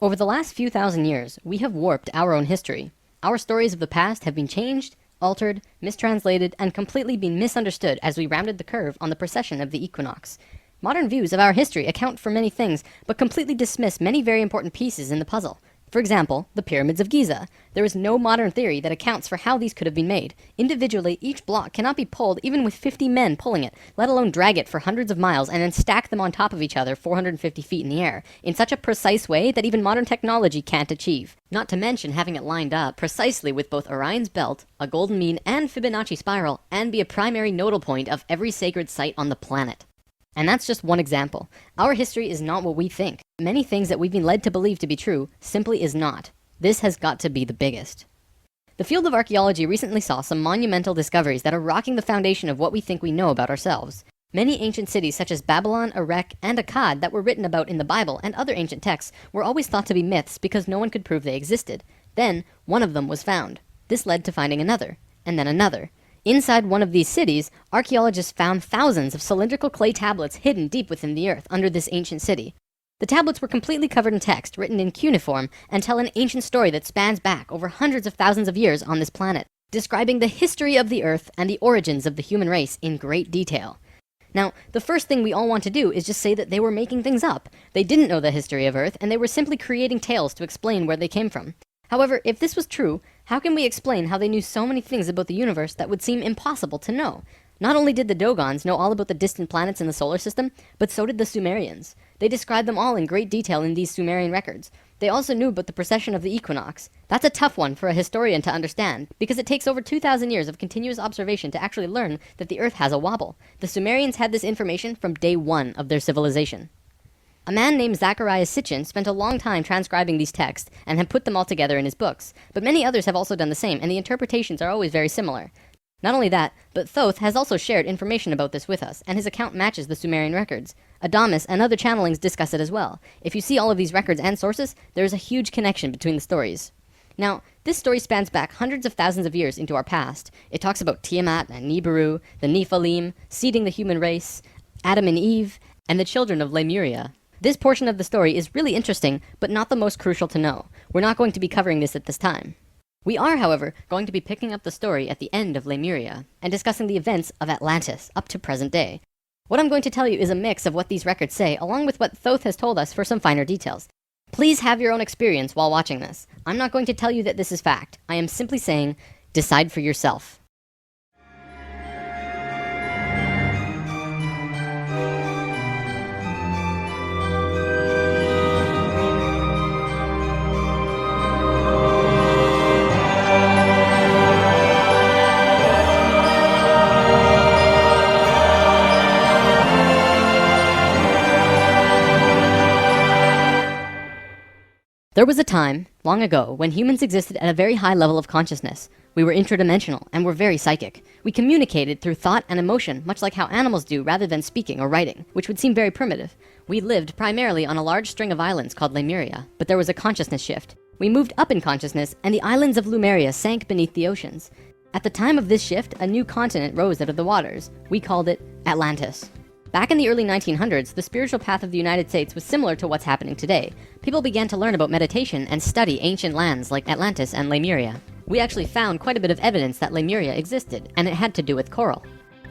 Over the last few thousand years, we have warped our own history. Our stories of the past have been changed, altered, mistranslated, and completely been misunderstood as we rounded the curve on the precession of the equinox. Modern views of our history account for many things, but completely dismiss many very important pieces in the puzzle. For example, the pyramids of Giza. There is no modern theory that accounts for how these could have been made. Individually, each block cannot be pulled even with 50 men pulling it, let alone drag it for hundreds of miles and then stack them on top of each other 450 feet in the air, in such a precise way that even modern technology can't achieve. Not to mention having it lined up precisely with both Orion's belt, a golden mean, and Fibonacci spiral, and be a primary nodal point of every sacred site on the planet. And that's just one example. Our history is not what we think. Many things that we've been led to believe to be true simply is not. This has got to be the biggest. The field of archaeology recently saw some monumental discoveries that are rocking the foundation of what we think we know about ourselves. Many ancient cities such as Babylon, Erech, and Akkad that were written about in the Bible and other ancient texts were always thought to be myths because no one could prove they existed. Then, one of them was found. This led to finding another, and then another. Inside one of these cities, archaeologists found thousands of cylindrical clay tablets hidden deep within the earth under this ancient city. The tablets were completely covered in text, written in cuneiform, and tell an ancient story that spans back over hundreds of thousands of years on this planet, describing the history of the earth and the origins of the human race in great detail. Now, the first thing we all want to do is just say that they were making things up. They didn't know the history of Earth, and they were simply creating tales to explain where they came from. However, if this was true, how can we explain how they knew so many things about the universe that would seem impossible to know? Not only did the Dogons know all about the distant planets in the solar system, but so did the Sumerians. They described them all in great detail in these Sumerian records. They also knew about the precession of the equinox. That's a tough one for a historian to understand, because it takes over 2,000 years of continuous observation to actually learn that the Earth has a wobble. The Sumerians had this information from day one of their civilization. A man named Zacharias Sitchin spent a long time transcribing these texts and had put them all together in his books, but many others have also done the same, and the interpretations are always very similar. Not only that, but Thoth has also shared information about this with us, and his account matches the Sumerian records. Adamus and other channelings discuss it as well. If you see all of these records and sources, there is a huge connection between the stories. Now, this story spans back hundreds of thousands of years into our past. It talks about Tiamat and Nibiru, the Nephilim, seeding the human race, Adam and Eve, and the children of Lemuria. This portion of the story is really interesting, but not the most crucial to know. We're not going to be covering this at this time. We are, however, going to be picking up the story at the end of Lemuria, and discussing the events of Atlantis up to present day. What I'm going to tell you is a mix of what these records say, along with what Thoth has told us for some finer details. Please have your own experience while watching this. I'm not going to tell you that this is fact. I am simply saying, decide for yourself. There was a time, long ago, when humans existed at a very high level of consciousness. We were interdimensional and were very psychic. We communicated through thought and emotion, much like how animals do rather than speaking or writing, which would seem very primitive. We lived primarily on a large string of islands called Lemuria, but there was a consciousness shift. We moved up in consciousness, and the islands of Lemuria sank beneath the oceans. At the time of this shift, a new continent rose out of the waters. We called it Atlantis. Back in the early 1900s, the spiritual path of the United States was similar to what's happening today. People began to learn about meditation and study ancient lands like Atlantis and Lemuria. We actually found quite a bit of evidence that Lemuria existed, and it had to do with coral.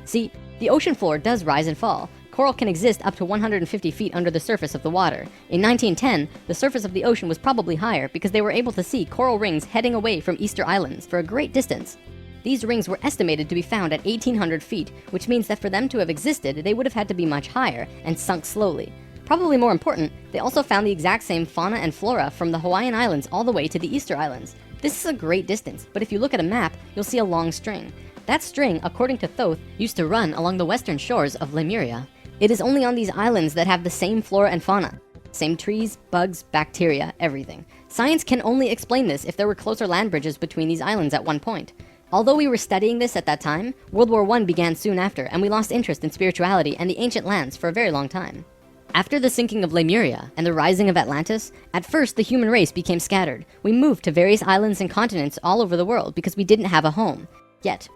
See, the ocean floor does rise and fall. Coral can exist up to 150 feet under the surface of the water. In 1910, the surface of the ocean was probably higher because they were able to see coral rings heading away from Easter Islands for a great distance. These rings were estimated to be found at 1,800 feet, which means that for them to have existed, they would have had to be much higher and sunk slowly. Probably more important, they also found the exact same fauna and flora from the Hawaiian Islands all the way to the Easter Islands. This is a great distance, but if you look at a map, you'll see a long string. That string, according to Thoth, used to run along the western shores of Lemuria. It is only on these islands that have the same flora and fauna. Same trees, bugs, bacteria, everything. Science can only explain this if there were closer land bridges between these islands at one point. Although we were studying this at that time, World War I began soon after, and we lost interest in spirituality and the ancient lands for a very long time. After the sinking of Lemuria and the rising of Atlantis, at first the human race became scattered. We moved to various islands and continents all over the world because we didn't have a home. Yet,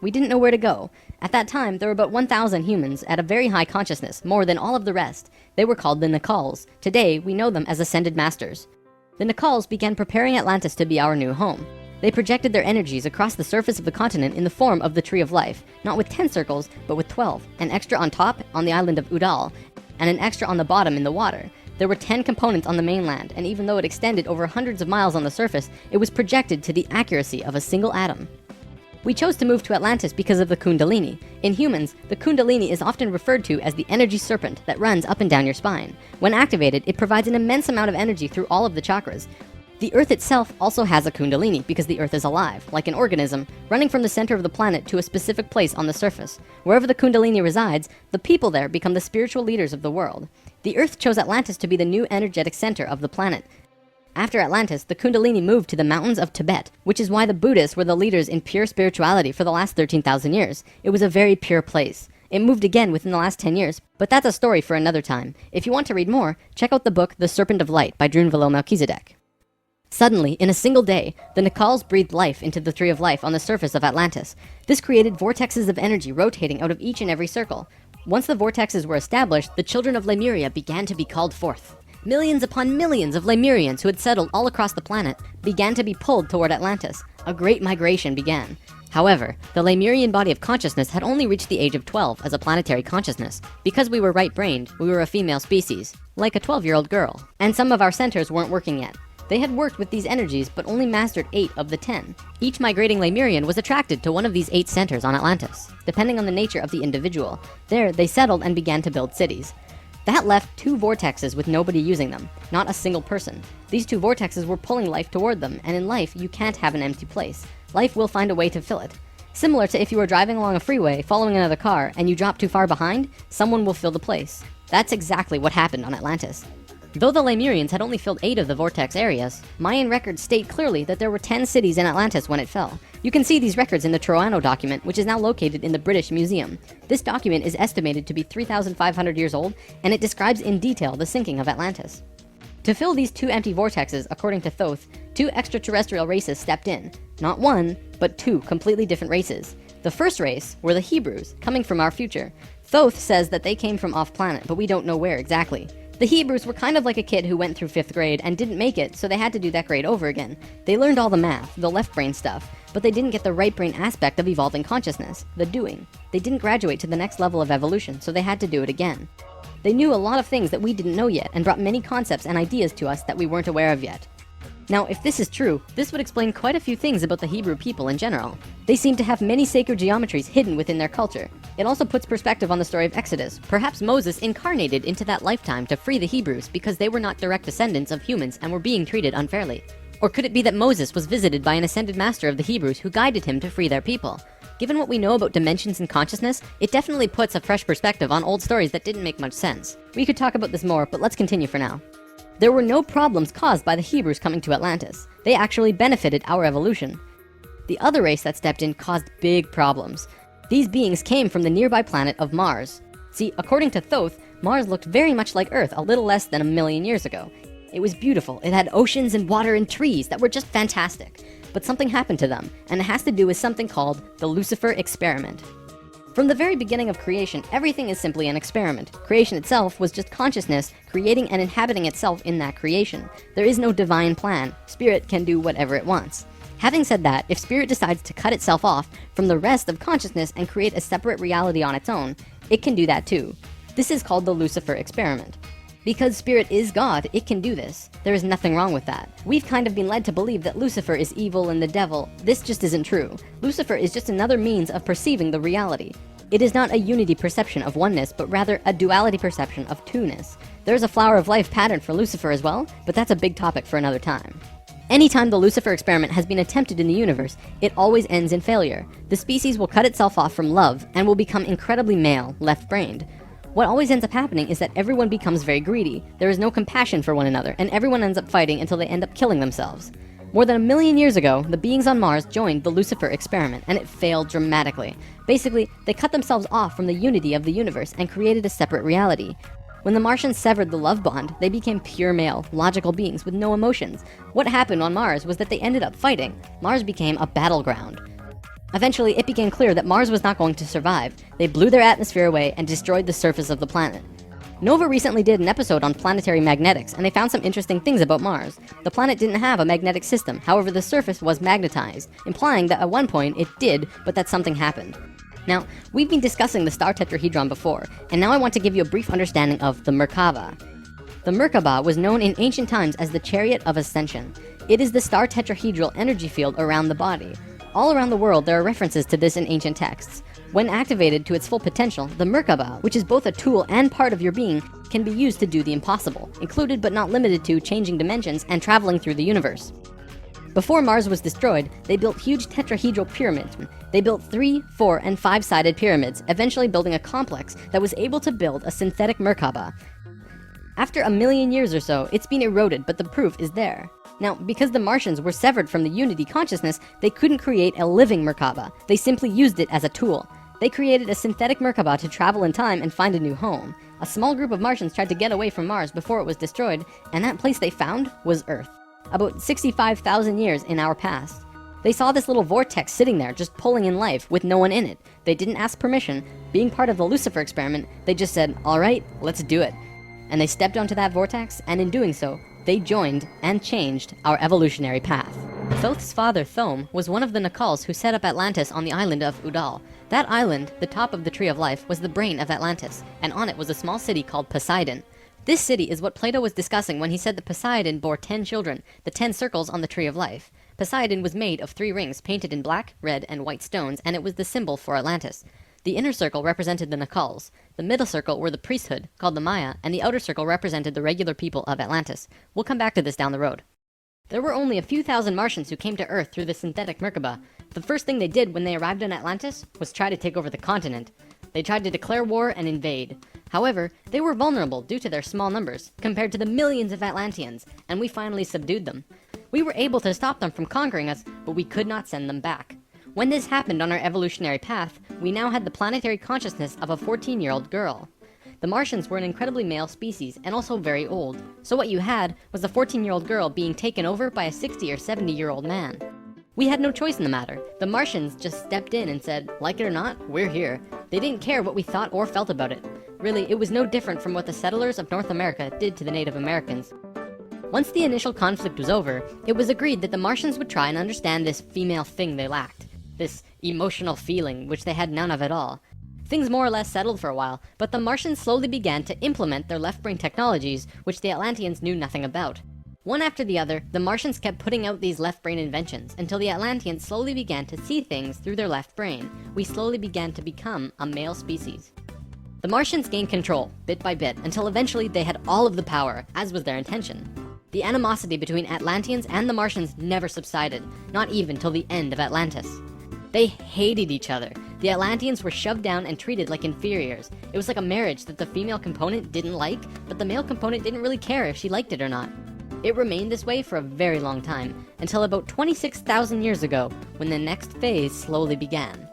we didn't know where to go. At that time, there were about 1,000 humans at a very high consciousness, more than all of the rest. They were called the Nakals. Today, we know them as ascended masters. The Nacals began preparing Atlantis to be our new home. They projected their energies across the surface of the continent in the form of the Tree of Life, not with 10 circles, but with 12, an extra on top on the island of Udal, and an extra on the bottom in the water. There were 10 components on the mainland, and even though it extended over hundreds of miles on the surface, it was projected to the accuracy of a single atom. We chose to move to Atlantis because of the Kundalini. In humans, the Kundalini is often referred to as the energy serpent that runs up and down your spine. When activated, it provides an immense amount of energy through all of the chakras. The Earth itself also has a Kundalini because the Earth is alive, like an organism, running from the center of the planet to a specific place on the surface. Wherever the Kundalini resides, the people there become the spiritual leaders of the world. The Earth chose Atlantis to be the new energetic center of the planet. After Atlantis, the Kundalini moved to the mountains of Tibet, which is why the Buddhists were the leaders in pure spirituality for the last 13,000 years. It was a very pure place. It moved again within the last 10 years, but that's a story for another time. If you want to read more, check out the book The Serpent of Light by Drunvalo Melchizedek. Suddenly, in a single day, the Nacals breathed life into the Tree of Life on the surface of Atlantis. This created vortexes of energy rotating out of each and every circle. Once the vortexes were established, the children of Lemuria began to be called forth. Millions upon millions of Lemurians who had settled all across the planet began to be pulled toward Atlantis. A great migration began. However, the Lemurian body of consciousness had only reached the age of 12 as a planetary consciousness. Because we were right-brained, we were a female species, like a 12-year-old girl. And some of our centers weren't working yet. They had worked with these energies, but only mastered 8 of the 10. Each migrating Lemurian was attracted to one of these 8 centers on Atlantis, depending on the nature of the individual. There, they settled and began to build cities. That left 2 vortexes with nobody using them, not a single person. These 2 vortexes were pulling life toward them, and in life, you can't have an empty place. Life will find a way to fill it. Similar to if you were driving along a freeway, following another car, and you drop too far behind, someone will fill the place. That's exactly what happened on Atlantis. Though the Lemurians had only filled 8 of the vortex areas, Mayan records state clearly that there were 10 cities in Atlantis when it fell. You can see these records in the Troano document, which is now located in the British Museum. This document is estimated to be 3,500 years old, and it describes in detail the sinking of Atlantis. To fill these 2 empty vortexes, according to Thoth, 2 extraterrestrial races stepped in. Not 1, but 2 completely different races. The first race were the Hebrews, coming from our future. Thoth says that they came from off-planet, but we don't know where exactly. The Hebrews were kind of like a kid who went through 5th grade and didn't make it, so they had to do that grade over again. They learned all the math, the left brain stuff, but they didn't get the right brain aspect of evolving consciousness, the doing. They didn't graduate to the next level of evolution, so they had to do it again. They knew a lot of things that we didn't know yet and brought many concepts and ideas to us that we weren't aware of yet. Now, if this is true, this would explain quite a few things about the Hebrew people in general. They seem to have many sacred geometries hidden within their culture. It also puts perspective on the story of Exodus. Perhaps Moses incarnated into that lifetime to free the Hebrews because they were not direct descendants of humans and were being treated unfairly. Or could it be that Moses was visited by an ascended master of the Hebrews who guided him to free their people? Given what we know about dimensions and consciousness, it definitely puts a fresh perspective on old stories that didn't make much sense. We could talk about this more, but let's continue for now. There were no problems caused by the Hebrews coming to Atlantis. They actually benefited our evolution. The other race that stepped in caused big problems. These beings came from the nearby planet of Mars. See, according to Thoth, Mars looked very much like Earth a little less than 1,000,000 years ago. It was beautiful. It had oceans and water and trees that were just fantastic. But something happened to them, and it has to do with something called the Lucifer experiment. From the very beginning of creation, everything is simply an experiment. Creation itself was just consciousness creating and inhabiting itself in that creation. There is no divine plan. Spirit can do whatever it wants. Having said that, if Spirit decides to cut itself off from the rest of consciousness and create a separate reality on its own, it can do that too. This is called the Lucifer experiment. Because Spirit is God, it can do this. There is nothing wrong with that. We've kind of been led to believe that Lucifer is evil and the devil. This just isn't true. Lucifer is just another means of perceiving the reality. It is not a unity perception of oneness, but rather a duality perception of two-ness. There's a flower of life pattern for Lucifer as well, but that's a big topic for another time. Anytime the Lucifer experiment has been attempted in the universe, it always ends in failure. The species will cut itself off from love and will become incredibly male, left-brained. What always ends up happening is that everyone becomes very greedy. There is no compassion for one another, and everyone ends up fighting until they end up killing themselves. More than 1,000,000 years ago, the beings on Mars joined the Lucifer experiment, and it failed dramatically. Basically, they cut themselves off from the unity of the universe and created a separate reality. When the Martians severed the love bond, they became pure male, logical beings with no emotions. What happened on Mars was that they ended up fighting. Mars became a battleground. Eventually, it became clear that Mars was not going to survive. They blew their atmosphere away and destroyed the surface of the planet. Nova recently did an episode on planetary magnetics, and they found some interesting things about Mars. The planet didn't have a magnetic system, however the surface was magnetized, implying that at one point it did, but that something happened. Now, we've been discussing the star tetrahedron before, and now I want to give you a brief understanding of the Merkaba. The Merkaba was known in ancient times as the Chariot of Ascension. It is the star tetrahedral energy field around the body. All around the world, there are references to this in ancient texts. When activated to its full potential, the Merkaba, which is both a tool and part of your being, can be used to do the impossible, included but not limited to changing dimensions and traveling through the universe. Before Mars was destroyed, they built huge tetrahedral pyramids. They built 3, 4, and 5-sided pyramids, eventually building a complex that was able to build a synthetic Merkaba. After 1 million years or so, it's been eroded, but the proof is there. Now, because the Martians were severed from the Unity consciousness, they couldn't create a living Merkaba. They simply used it as a tool. They created a synthetic Merkaba to travel in time and find a new home. A small group of Martians tried to get away from Mars before it was destroyed, and that place they found was Earth. About 65,000 years in our past. They saw this little vortex sitting there, just pulling in life, with no one in it. They didn't ask permission. Being part of the Lucifer experiment, they just said, alright, let's do it. And they stepped onto that vortex, and in doing so, they joined and changed our evolutionary path. Thoth's father, Thome, was one of the Nakals who set up Atlantis on the island of Udal. That island, the top of the Tree of Life, was the brain of Atlantis, and on it was a small city called Poseidon. This city is what Plato was discussing when he said that Poseidon bore 10 children, the 10 circles on the Tree of Life. Poseidon was made of 3 rings painted in black, red, and white stones, and it was the symbol for Atlantis. The inner circle represented the Nakals, the middle circle were the priesthood, called the Maya, and the outer circle represented the regular people of Atlantis. We'll come back to this down the road. There were only a few thousand Martians who came to Earth through the synthetic Merkaba. The first thing they did when they arrived in Atlantis was try to take over the continent. They tried to declare war and invade. However, they were vulnerable due to their small numbers, compared to the millions of Atlanteans, and we finally subdued them. We were able to stop them from conquering us, but we could not send them back. When this happened on our evolutionary path, we now had the planetary consciousness of a 14-year-old girl. The Martians were an incredibly male species, and also very old. So what you had was a 14-year-old girl being taken over by a 60 or 70-year-old man. We had no choice in the matter. The Martians just stepped in and said, like it or not, we're here. They didn't care what we thought or felt about it. Really, it was no different from what the settlers of North America did to the Native Americans. Once the initial conflict was over, it was agreed that the Martians would try and understand this female thing they lacked. This emotional feeling, which they had none of at all. Things more or less settled for a while, but the Martians slowly began to implement their left-brain technologies, which the Atlanteans knew nothing about. One after the other, the Martians kept putting out these left-brain inventions, until the Atlanteans slowly began to see things through their left brain. We slowly began to become a male species. The Martians gained control, bit by bit, until eventually they had all of the power, as was their intention. The animosity between Atlanteans and the Martians never subsided, not even till the end of Atlantis. They hated each other. The Atlanteans were shoved down and treated like inferiors. It was like a marriage that the female component didn't like, but the male component didn't really care if she liked it or not. It remained this way for a very long time, until about 26,000 years ago, when the next phase slowly began.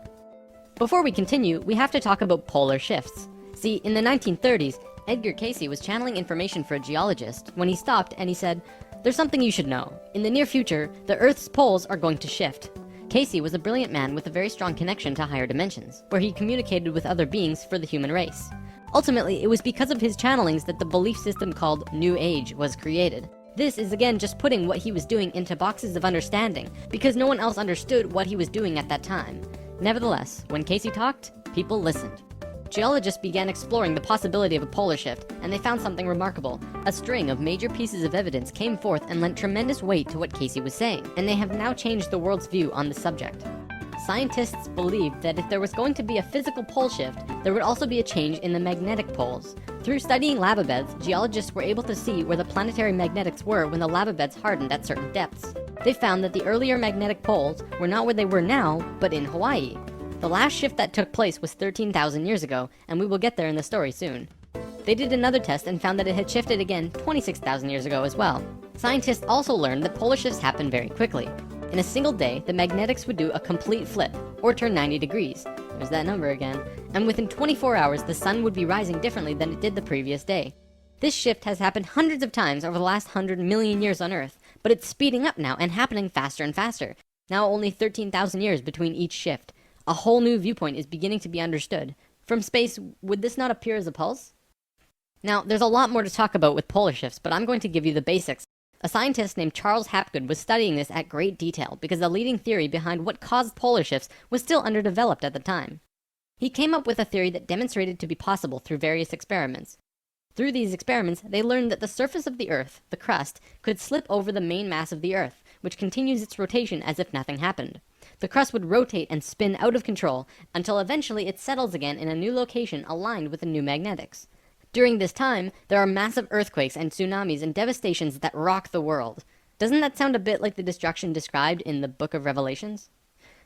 Before we continue, we have to talk about polar shifts. See, in the 1930s, Edgar Cayce was channeling information for a geologist when he stopped and he said, "There's something you should know. In the near future, the Earth's poles are going to shift." Cayce was a brilliant man with a very strong connection to higher dimensions, where he communicated with other beings for the human race. Ultimately, it was because of his channelings that the belief system called New Age was created. This is again just putting what he was doing into boxes of understanding, because no one else understood what he was doing at that time. Nevertheless, when Cayce talked, people listened. Geologists began exploring the possibility of a polar shift, and they found something remarkable. A string of major pieces of evidence came forth and lent tremendous weight to what Cayce was saying, and they have now changed the world's view on the subject. Scientists believed that if there was going to be a physical pole shift, there would also be a change in the magnetic poles. Through studying lava beds, geologists were able to see where the planetary magnetics were when the lava beds hardened at certain depths. They found that the earlier magnetic poles were not where they were now, but in Hawaii. The last shift that took place was 13,000 years ago, and we will get there in the story soon. They did another test and found that it had shifted again 26,000 years ago as well. Scientists also learned that polar shifts happen very quickly. In a single day, the magnetics would do a complete flip, or turn 90 degrees. There's that number again. And within 24 hours, the sun would be rising differently than it did the previous day. This shift has happened hundreds of times over the last 100 million years on Earth, but it's speeding up now and happening faster and faster. Now only 13,000 years between each shift. A whole new viewpoint is beginning to be understood. From space, would this not appear as a pulse? Now, there's a lot more to talk about with polar shifts, but I'm going to give you the basics. A scientist named Charles Hapgood was studying this at great detail because the leading theory behind what caused polar shifts was still underdeveloped at the time. He came up with a theory that demonstrated to be possible through various experiments. Through these experiments, they learned that the surface of the Earth, the crust, could slip over the main mass of the Earth, which continues its rotation as if nothing happened. The crust would rotate and spin out of control until eventually it settles again in a new location aligned with the new magnetics. During this time, there are massive earthquakes and tsunamis and devastations that rock the world. Doesn't that sound a bit like the destruction described in the Book of Revelations?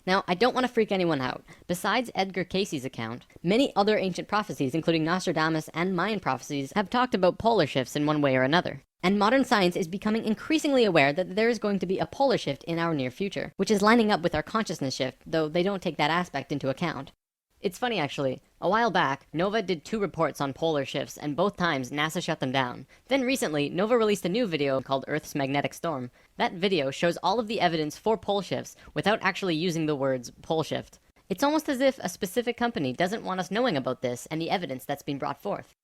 Now, I don't want to freak anyone out. Besides Edgar Cayce's account, many other ancient prophecies, including Nostradamus and Mayan prophecies, have talked about polar shifts in one way or another. And modern science is becoming increasingly aware that there is going to be a polar shift in our near future, which is lining up with our consciousness shift, though they don't take that aspect into account. It's funny actually, a while back, Nova did 2 reports on polar shifts, and both times NASA shut them down. Then recently, Nova released a new video called Earth's Magnetic Storm. That video shows all of the evidence for pole shifts without actually using the words pole shift. It's almost as if a specific company doesn't want us knowing about this and the evidence that's been brought forth.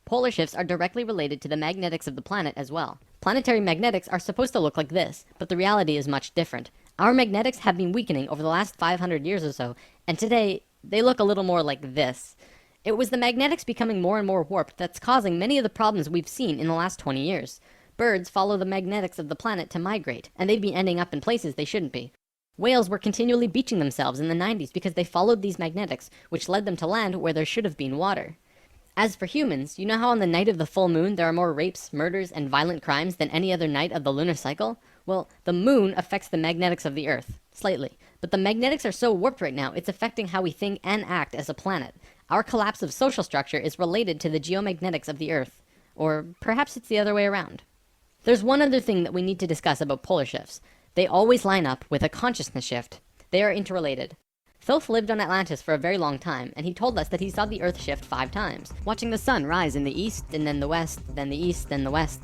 Polar shifts are directly related to the magnetics of the planet as well. Planetary magnetics are supposed to look like this, but the reality is much different. Our magnetics have been weakening over the last 500 years or so, and today, they look a little more like this. It was the magnetics becoming more and more warped that's causing many of the problems we've seen in the last 20 years. Birds follow the magnetics of the planet to migrate, and they've been ending up in places they shouldn't be. Whales were continually beaching themselves in the 90s because they followed these magnetics, which led them to land where there should have been water. As for humans, you know how on the night of the full moon there are more rapes, murders, and violent crimes than any other night of the lunar cycle? Well, the moon affects the magnetics of the Earth, slightly. But the magnetics are so warped right now, it's affecting how we think and act as a planet. Our collapse of social structure is related to the geomagnetics of the Earth. Or perhaps it's the other way around. There's one other thing that we need to discuss about polar shifts. They always line up with a consciousness shift. They are interrelated. Thoth lived on Atlantis for a very long time, and he told us that he saw the Earth shift 5 times, watching the sun rise in the east, and then the west, then the east, then the west.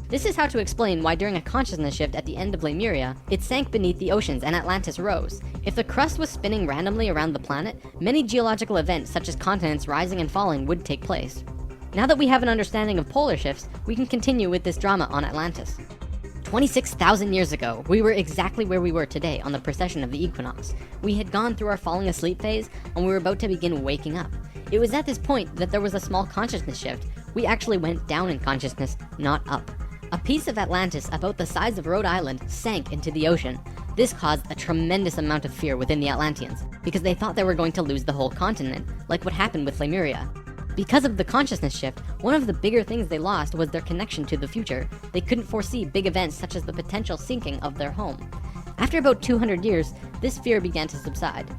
This is how to explain why during a consciousness shift at the end of Lemuria, it sank beneath the oceans and Atlantis rose. If the crust was spinning randomly around the planet, many geological events such as continents rising and falling would take place. Now that we have an understanding of polar shifts, we can continue with this drama on Atlantis. 26,000 years ago, we were exactly where we were today on the precession of the equinox. We had gone through our falling asleep phase, and we were about to begin waking up. It was at this point that there was a small consciousness shift. We actually went down in consciousness, not up. A piece of Atlantis about the size of Rhode Island sank into the ocean. This caused a tremendous amount of fear within the Atlanteans, because they thought they were going to lose the whole continent, like what happened with Lemuria. Because of the consciousness shift, one of the bigger things they lost was their connection to the future. They couldn't foresee big events such as the potential sinking of their home. After about 200 years, this fear began to subside.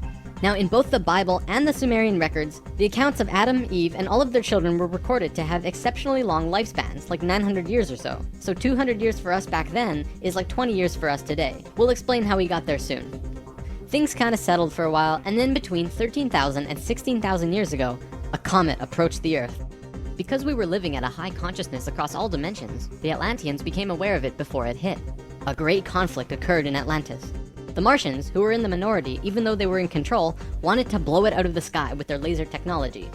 Now, in both the Bible and the Sumerian records, the accounts of Adam, Eve, and all of their children were recorded to have exceptionally long lifespans, like 900 years or so. So 200 years for us back then is like 20 years for us today. We'll explain how we got there soon. Things kind of settled for a while, and then between 13,000 and 16,000 years ago, a comet approached the Earth. Because we were living at a high consciousness across all dimensions, the Atlanteans became aware of it before it hit. A great conflict occurred in Atlantis. The Martians, who were in the minority even though they were in control, wanted to blow it out of the sky with their laser technology.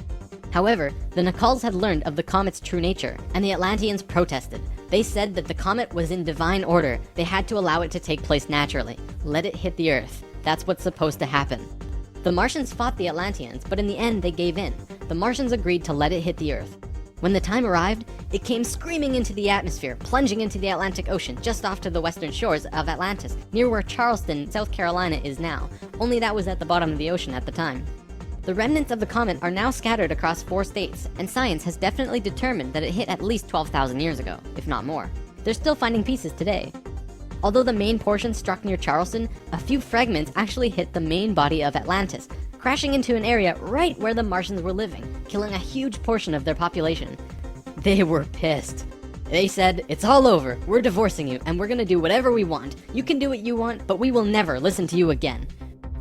However, the Nakals had learned of the comet's true nature, and the Atlanteans protested. They said that the comet was in divine order. They had to allow it to take place naturally. Let it hit the Earth. That's what's supposed to happen. The Martians fought the Atlanteans, but in the end they gave in. The Martians agreed to let it hit the Earth. When the time arrived, it came screaming into the atmosphere, plunging into the Atlantic Ocean just off to the western shores of Atlantis, near where Charleston, South Carolina is now, only that was at the bottom of the ocean at the time. The remnants of the comet are now scattered across 4 states, and science has definitely determined that it hit at least 12,000 years ago, if not more. They're still finding pieces today. Although the main portion struck near Charleston, a few fragments actually hit the main body of Atlantis, crashing into an area right where the Martians were living, killing a huge portion of their population. They were pissed. They said, "It's all over, we're divorcing you, and we're gonna do whatever we want. You can do what you want, but we will never listen to you again."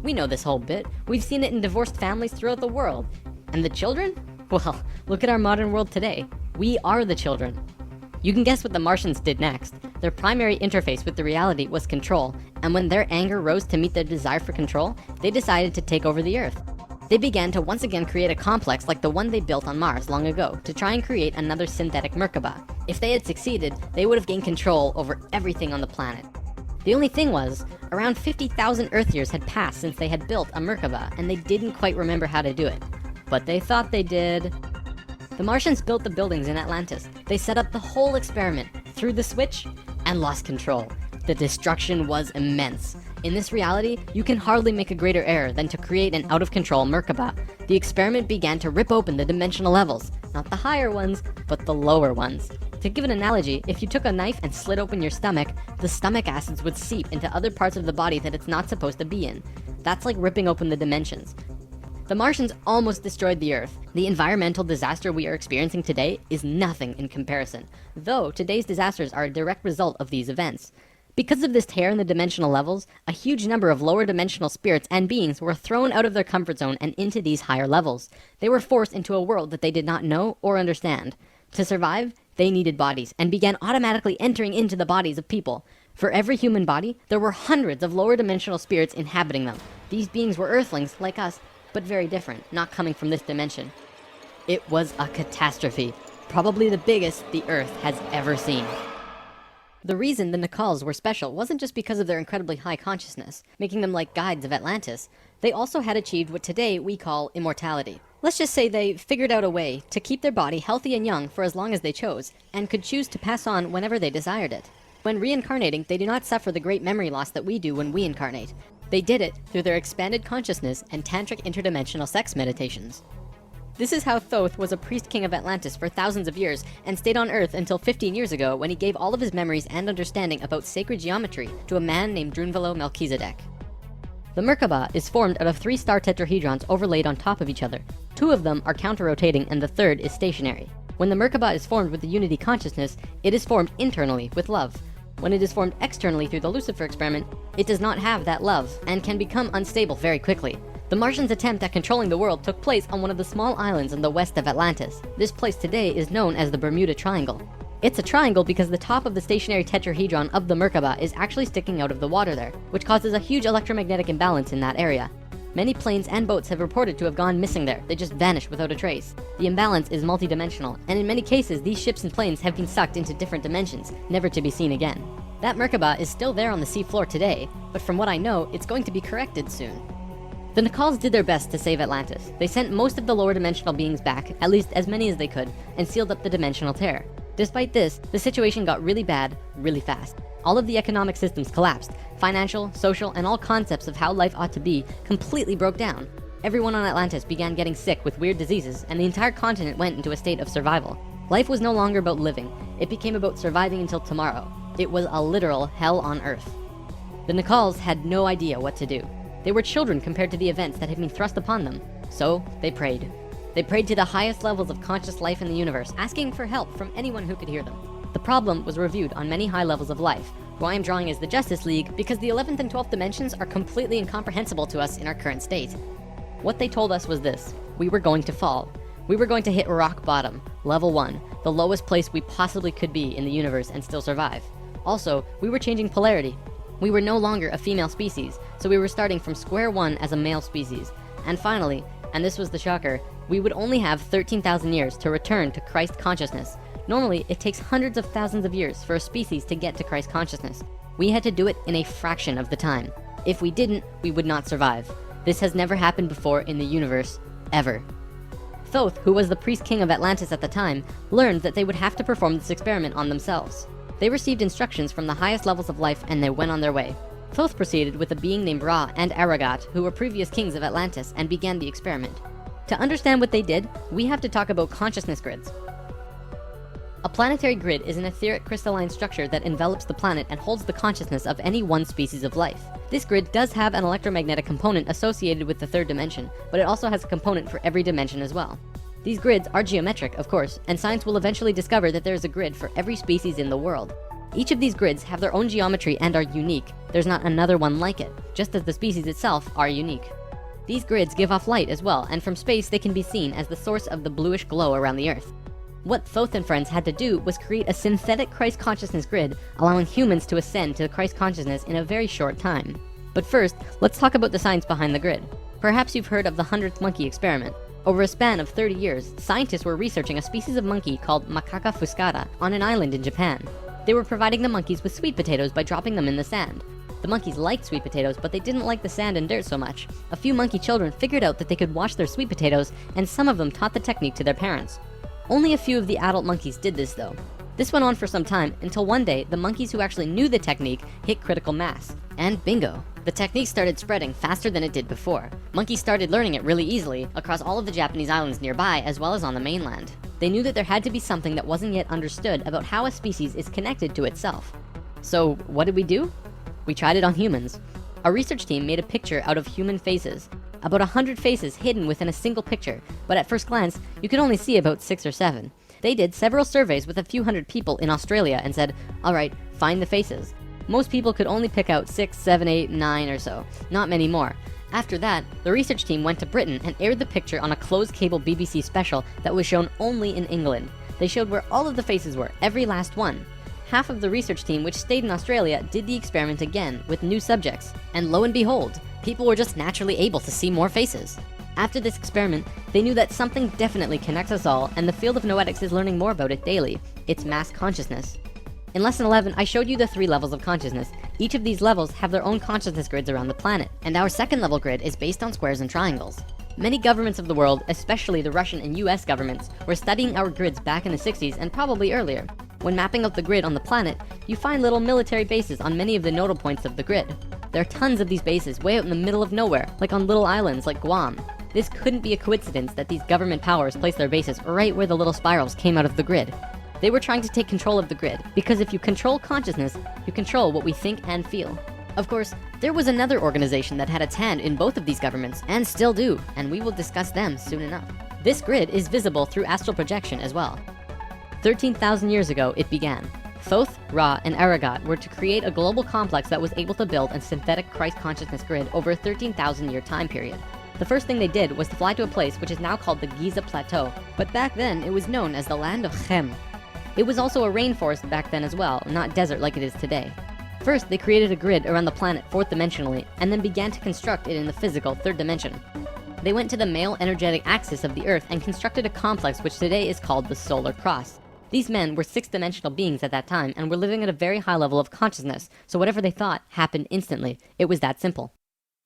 We know this whole bit. We've seen it in divorced families throughout the world. And the children? Well, look at our modern world today. We are the children. You can guess what the Martians did next. Their primary interface with the reality was control, and when their anger rose to meet their desire for control, they decided to take over the Earth. They began to once again create a complex like the one they built on Mars long ago to try and create another synthetic Merkaba. If they had succeeded, they would have gained control over everything on the planet. The only thing was, around 50,000 Earth years had passed since they had built a Merkaba, and they didn't quite remember how to do it. But they thought they did. The Martians built the buildings in Atlantis. They set up the whole experiment, threw the switch, and lost control. The destruction was immense. In this reality, you can hardly make a greater error than to create an out-of-control Merkaba. The experiment began to rip open the dimensional levels, not the higher ones, but the lower ones. To give an analogy, if you took a knife and slit open your stomach, the stomach acids would seep into other parts of the body that it's not supposed to be in. That's like ripping open the dimensions. The Martians almost destroyed the Earth. The environmental disaster we are experiencing today is nothing in comparison, though today's disasters are a direct result of these events. Because of this tear in the dimensional levels, a huge number of lower dimensional spirits and beings were thrown out of their comfort zone and into these higher levels. They were forced into a world that they did not know or understand. To survive, they needed bodies and began automatically entering into the bodies of people. For every human body, there were hundreds of lower dimensional spirits inhabiting them. These beings were Earthlings like us, but very different, not coming from this dimension. It was a catastrophe, probably the biggest the Earth has ever seen. The reason the Nakals were special wasn't just because of their incredibly high consciousness, making them like guides of Atlantis. They also had achieved what today we call immortality. Let's just say they figured out a way to keep their body healthy and young for as long as they chose, and could choose to pass on whenever they desired it. When reincarnating, they do not suffer the great memory loss that we do when we incarnate. They did it through their expanded consciousness and tantric interdimensional sex meditations. This is how Thoth was a priest king of Atlantis for thousands of years and stayed on Earth until 15 years ago when he gave all of his memories and understanding about sacred geometry to a man named Drunvalo Melchizedek. The Merkaba is formed out of 3 star tetrahedrons overlaid on top of each other. 2 of them are counter-rotating and the third is stationary. When the Merkaba is formed with the unity consciousness, it is formed internally with love. When it is formed externally through the Lucifer experiment, it does not have that love and can become unstable very quickly. The Martians' attempt at controlling the world took place on one of the small islands in the west of Atlantis. This place today is known as the Bermuda Triangle. It's a triangle because the top of the stationary tetrahedron of the Merkaba is actually sticking out of the water there, which causes a huge electromagnetic imbalance in that area. Many planes and boats have reported to have gone missing there. They just vanished without a trace. The imbalance is multidimensional, and in many cases, these ships and planes have been sucked into different dimensions, never to be seen again. That Merkaba is still there on the seafloor today, but from what I know, it's going to be corrected soon. The Nakals did their best to save Atlantis. They sent most of the lower dimensional beings back, at least as many as they could, and sealed up the dimensional tear. Despite this, the situation got really bad, really fast. All of the economic systems collapsed. Financial, social, and all concepts of how life ought to be completely broke down. Everyone on Atlantis began getting sick with weird diseases, and the entire continent went into a state of survival. Life was no longer about living. It became about surviving until tomorrow. It was a literal hell on Earth. The Nakals had no idea what to do. They were children compared to the events that had been thrust upon them. So they prayed. They prayed to the highest levels of conscious life in the universe, asking for help from anyone who could hear them. The problem was reviewed on many high levels of life, who I am drawing as the Justice League because the 11th and 12th dimensions are completely incomprehensible to us in our current state. What they told us was this: we were going to fall. We were going to hit rock bottom, level 1, the lowest place we possibly could be in the universe and still survive. Also, we were changing polarity. We were no longer a female species, so we were starting from square one as a male species. And finally, and this was the shocker, we would only have 13,000 years to return to Christ consciousness. Normally, it takes hundreds of thousands of years for a species to get to Christ consciousness. We had to do it in a fraction of the time. If we didn't, we would not survive. This has never happened before in the universe, ever. Thoth, who was the priest king of Atlantis at the time, learned that they would have to perform this experiment on themselves. They received instructions from the highest levels of life and they went on their way. Thoth proceeded with a being named Ra and Aragat, who were previous kings of Atlantis, and began the experiment. To understand what they did, we have to talk about consciousness grids. A planetary grid is an etheric crystalline structure that envelops the planet and holds the consciousness of any one species of life. This grid does have an electromagnetic component associated with the third dimension, but it also has a component for every dimension as well. These grids are geometric, of course, and science will eventually discover that there is a grid for every species in the world. Each of these grids have their own geometry and are unique. There's not another one like it, just as the species itself are unique. These grids give off light as well, and from space they can be seen as the source of the bluish glow around the Earth. What Thoth and friends had to do was create a synthetic Christ consciousness grid, allowing humans to ascend to Christ consciousness in a very short time. But first, let's talk about the science behind the grid. Perhaps you've heard of the 100th monkey experiment. Over a span of 30 years, scientists were researching a species of monkey called macaca fuscata on an island in Japan. They were providing the monkeys with sweet potatoes by dropping them in the sand. The monkeys liked sweet potatoes, but they didn't like the sand and dirt so much. A few monkey children figured out that they could wash their sweet potatoes, and some of them taught the technique to their parents. Only a few of the adult monkeys did this though. This went on for some time until one day, the monkeys who actually knew the technique hit critical mass. And bingo, the technique started spreading faster than it did before. Monkeys started learning it really easily across all of the Japanese islands nearby as well as on the mainland. They knew that there had to be something that wasn't yet understood about how a species is connected to itself. So what did we do? We tried it on humans. Our research team made a picture out of human faces. About 100 faces hidden within a single picture, but at first glance, you could only see about 6 or 7. They did several surveys with a few hundred people in Australia and said, alright, find the faces. Most people could only pick out 6, 7, 8, 9 or so, not many more. After that, the research team went to Britain and aired the picture on a closed cable BBC special that was shown only in England. They showed where all of the faces were, every last one. Half of the research team, which stayed in Australia, did the experiment again with new subjects. And lo and behold, people were just naturally able to see more faces. After this experiment, they knew that something definitely connects us all, and the field of noetics is learning more about it daily. It's mass consciousness. In lesson 11, I showed you the 3 levels of consciousness. Each of these levels have their own consciousness grids around the planet, and our second level grid is based on squares and triangles. Many governments of the world, especially the Russian and US governments, were studying our grids back in the 60s and probably earlier. When mapping out the grid on the planet, you find little military bases on many of the nodal points of the grid. There are tons of these bases way out in the middle of nowhere, like on little islands like Guam. This couldn't be a coincidence that these government powers placed their bases right where the little spirals came out of the grid. They were trying to take control of the grid, because if you control consciousness, you control what we think and feel. Of course, there was another organization that had its hand in both of these governments, and still do, and we will discuss them soon enough. This grid is visible through astral projection as well. 13,000 years ago, it began. Thoth, Ra, and Aragat were to create a global complex that was able to build a synthetic Christ consciousness grid over a 13,000 year time period. The first thing they did was to fly to a place which is now called the Giza Plateau, but back then it was known as the land of Chem. It was also a rainforest back then as well, not desert like it is today. First, they created a grid around the planet 4th dimensionally, and then began to construct it in the physical 3rd dimension. They went to the male energetic axis of the Earth and constructed a complex which today is called the Solar Cross. These men were 6th-dimensional beings at that time and were living at a very high level of consciousness, so whatever they thought happened instantly. It was that simple.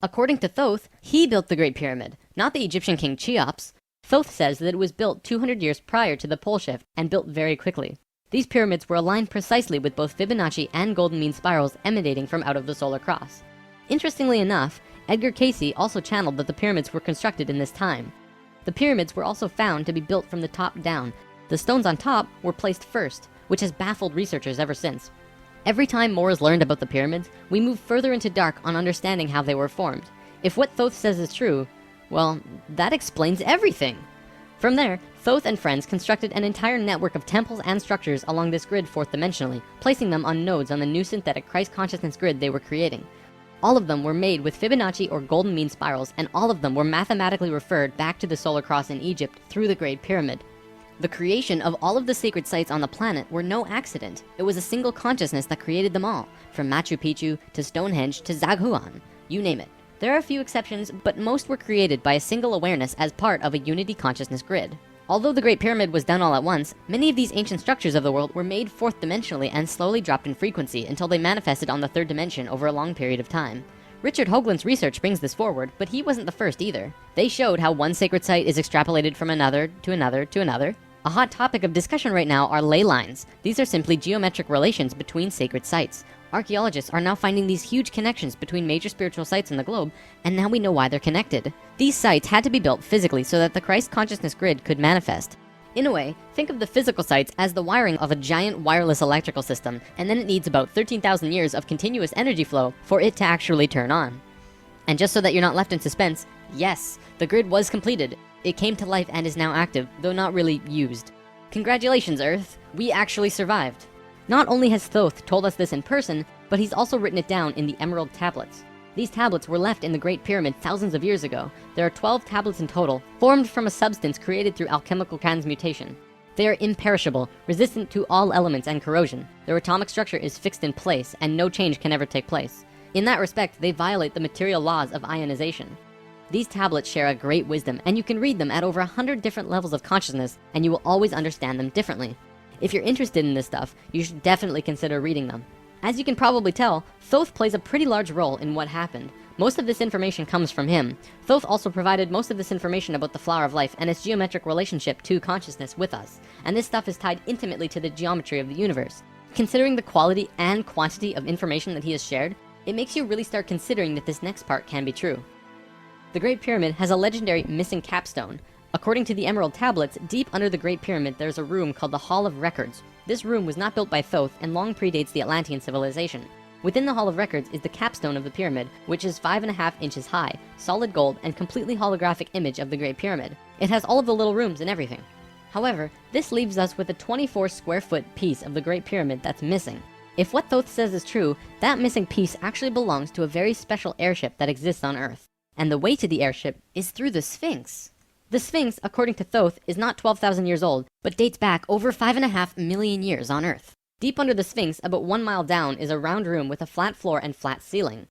According to Thoth, he built the Great Pyramid, not the Egyptian king Cheops. Thoth says that it was built 200 years prior to the pole shift and built very quickly. These pyramids were aligned precisely with both Fibonacci and golden mean spirals emanating from out of the Solar Cross. Interestingly enough, Edgar Cayce also channeled that the pyramids were constructed in this time. The pyramids were also found to be built from the top down. The stones on top were placed first, which has baffled researchers ever since. Every time more is learned about the pyramids, we move further into dark on understanding how they were formed. If what Thoth says is true, well, that explains everything. From there, Thoth and friends constructed an entire network of temples and structures along this grid 4th dimensionally, placing them on nodes on the new synthetic Christ consciousness grid they were creating. All of them were made with Fibonacci or golden mean spirals, and all of them were mathematically referred back to the Solar Cross in Egypt through the Great Pyramid. The creation of all of the sacred sites on the planet were no accident. It was a single consciousness that created them all, from Machu Picchu to Stonehenge to Zaghuan, you name it. There are a few exceptions, but most were created by a single awareness as part of a unity consciousness grid. Although the Great Pyramid was done all at once, many of these ancient structures of the world were made 4th dimensionally and slowly dropped in frequency until they manifested on the 3rd dimension over a long period of time. Richard Hoagland's research brings this forward, but he wasn't the first either. They showed how one sacred site is extrapolated from another to another to another. A hot topic of discussion right now are ley lines. These are simply geometric relations between sacred sites. Archaeologists are now finding these huge connections between major spiritual sites in the globe, and now we know why they're connected. These sites had to be built physically so that the Christ consciousness grid could manifest. In a way, think of the physical sites as the wiring of a giant wireless electrical system, and then it needs about 13,000 years of continuous energy flow for it to actually turn on. And just so that you're not left in suspense, yes, the grid was completed. It came to life and is now active, though not really used. Congratulations, Earth! We actually survived. Not only has Thoth told us this in person, but he's also written it down in the Emerald Tablets. These tablets were left in the Great Pyramid thousands of years ago. There are 12 tablets in total, formed from a substance created through alchemical transmutation. They are imperishable, resistant to all elements and corrosion. Their atomic structure is fixed in place, and no change can ever take place. In that respect, they violate the material laws of ionization. These tablets share a great wisdom, and you can read them at over 100 different levels of consciousness, and you will always understand them differently. If you're interested in this stuff, you should definitely consider reading them. As you can probably tell, Thoth plays a pretty large role in what happened. Most of this information comes from him. Thoth also provided most of this information about the flower of life and its geometric relationship to consciousness with us. And this stuff is tied intimately to the geometry of the universe. Considering the quality and quantity of information that he has shared, it makes you really start considering that this next part can be true. The Great Pyramid has a legendary missing capstone. According to the Emerald Tablets, deep under the Great Pyramid there's a room called the Hall of Records. This room was not built by Thoth and long predates the Atlantean civilization. Within the Hall of Records is the capstone of the pyramid, which is 5.5 inches high, solid gold, and completely holographic image of the Great Pyramid. It has all of the little rooms and everything. However, this leaves us with a 24 square foot piece of the Great Pyramid that's missing. If what Thoth says is true, that missing piece actually belongs to a very special airship that exists on Earth. And the way to the airship is through the Sphinx. The Sphinx, according to Thoth, is not 12,000 years old, but dates back over 5.5 million years on Earth. Deep under the Sphinx, about 1 mile down, is a round room with a flat floor and flat ceiling.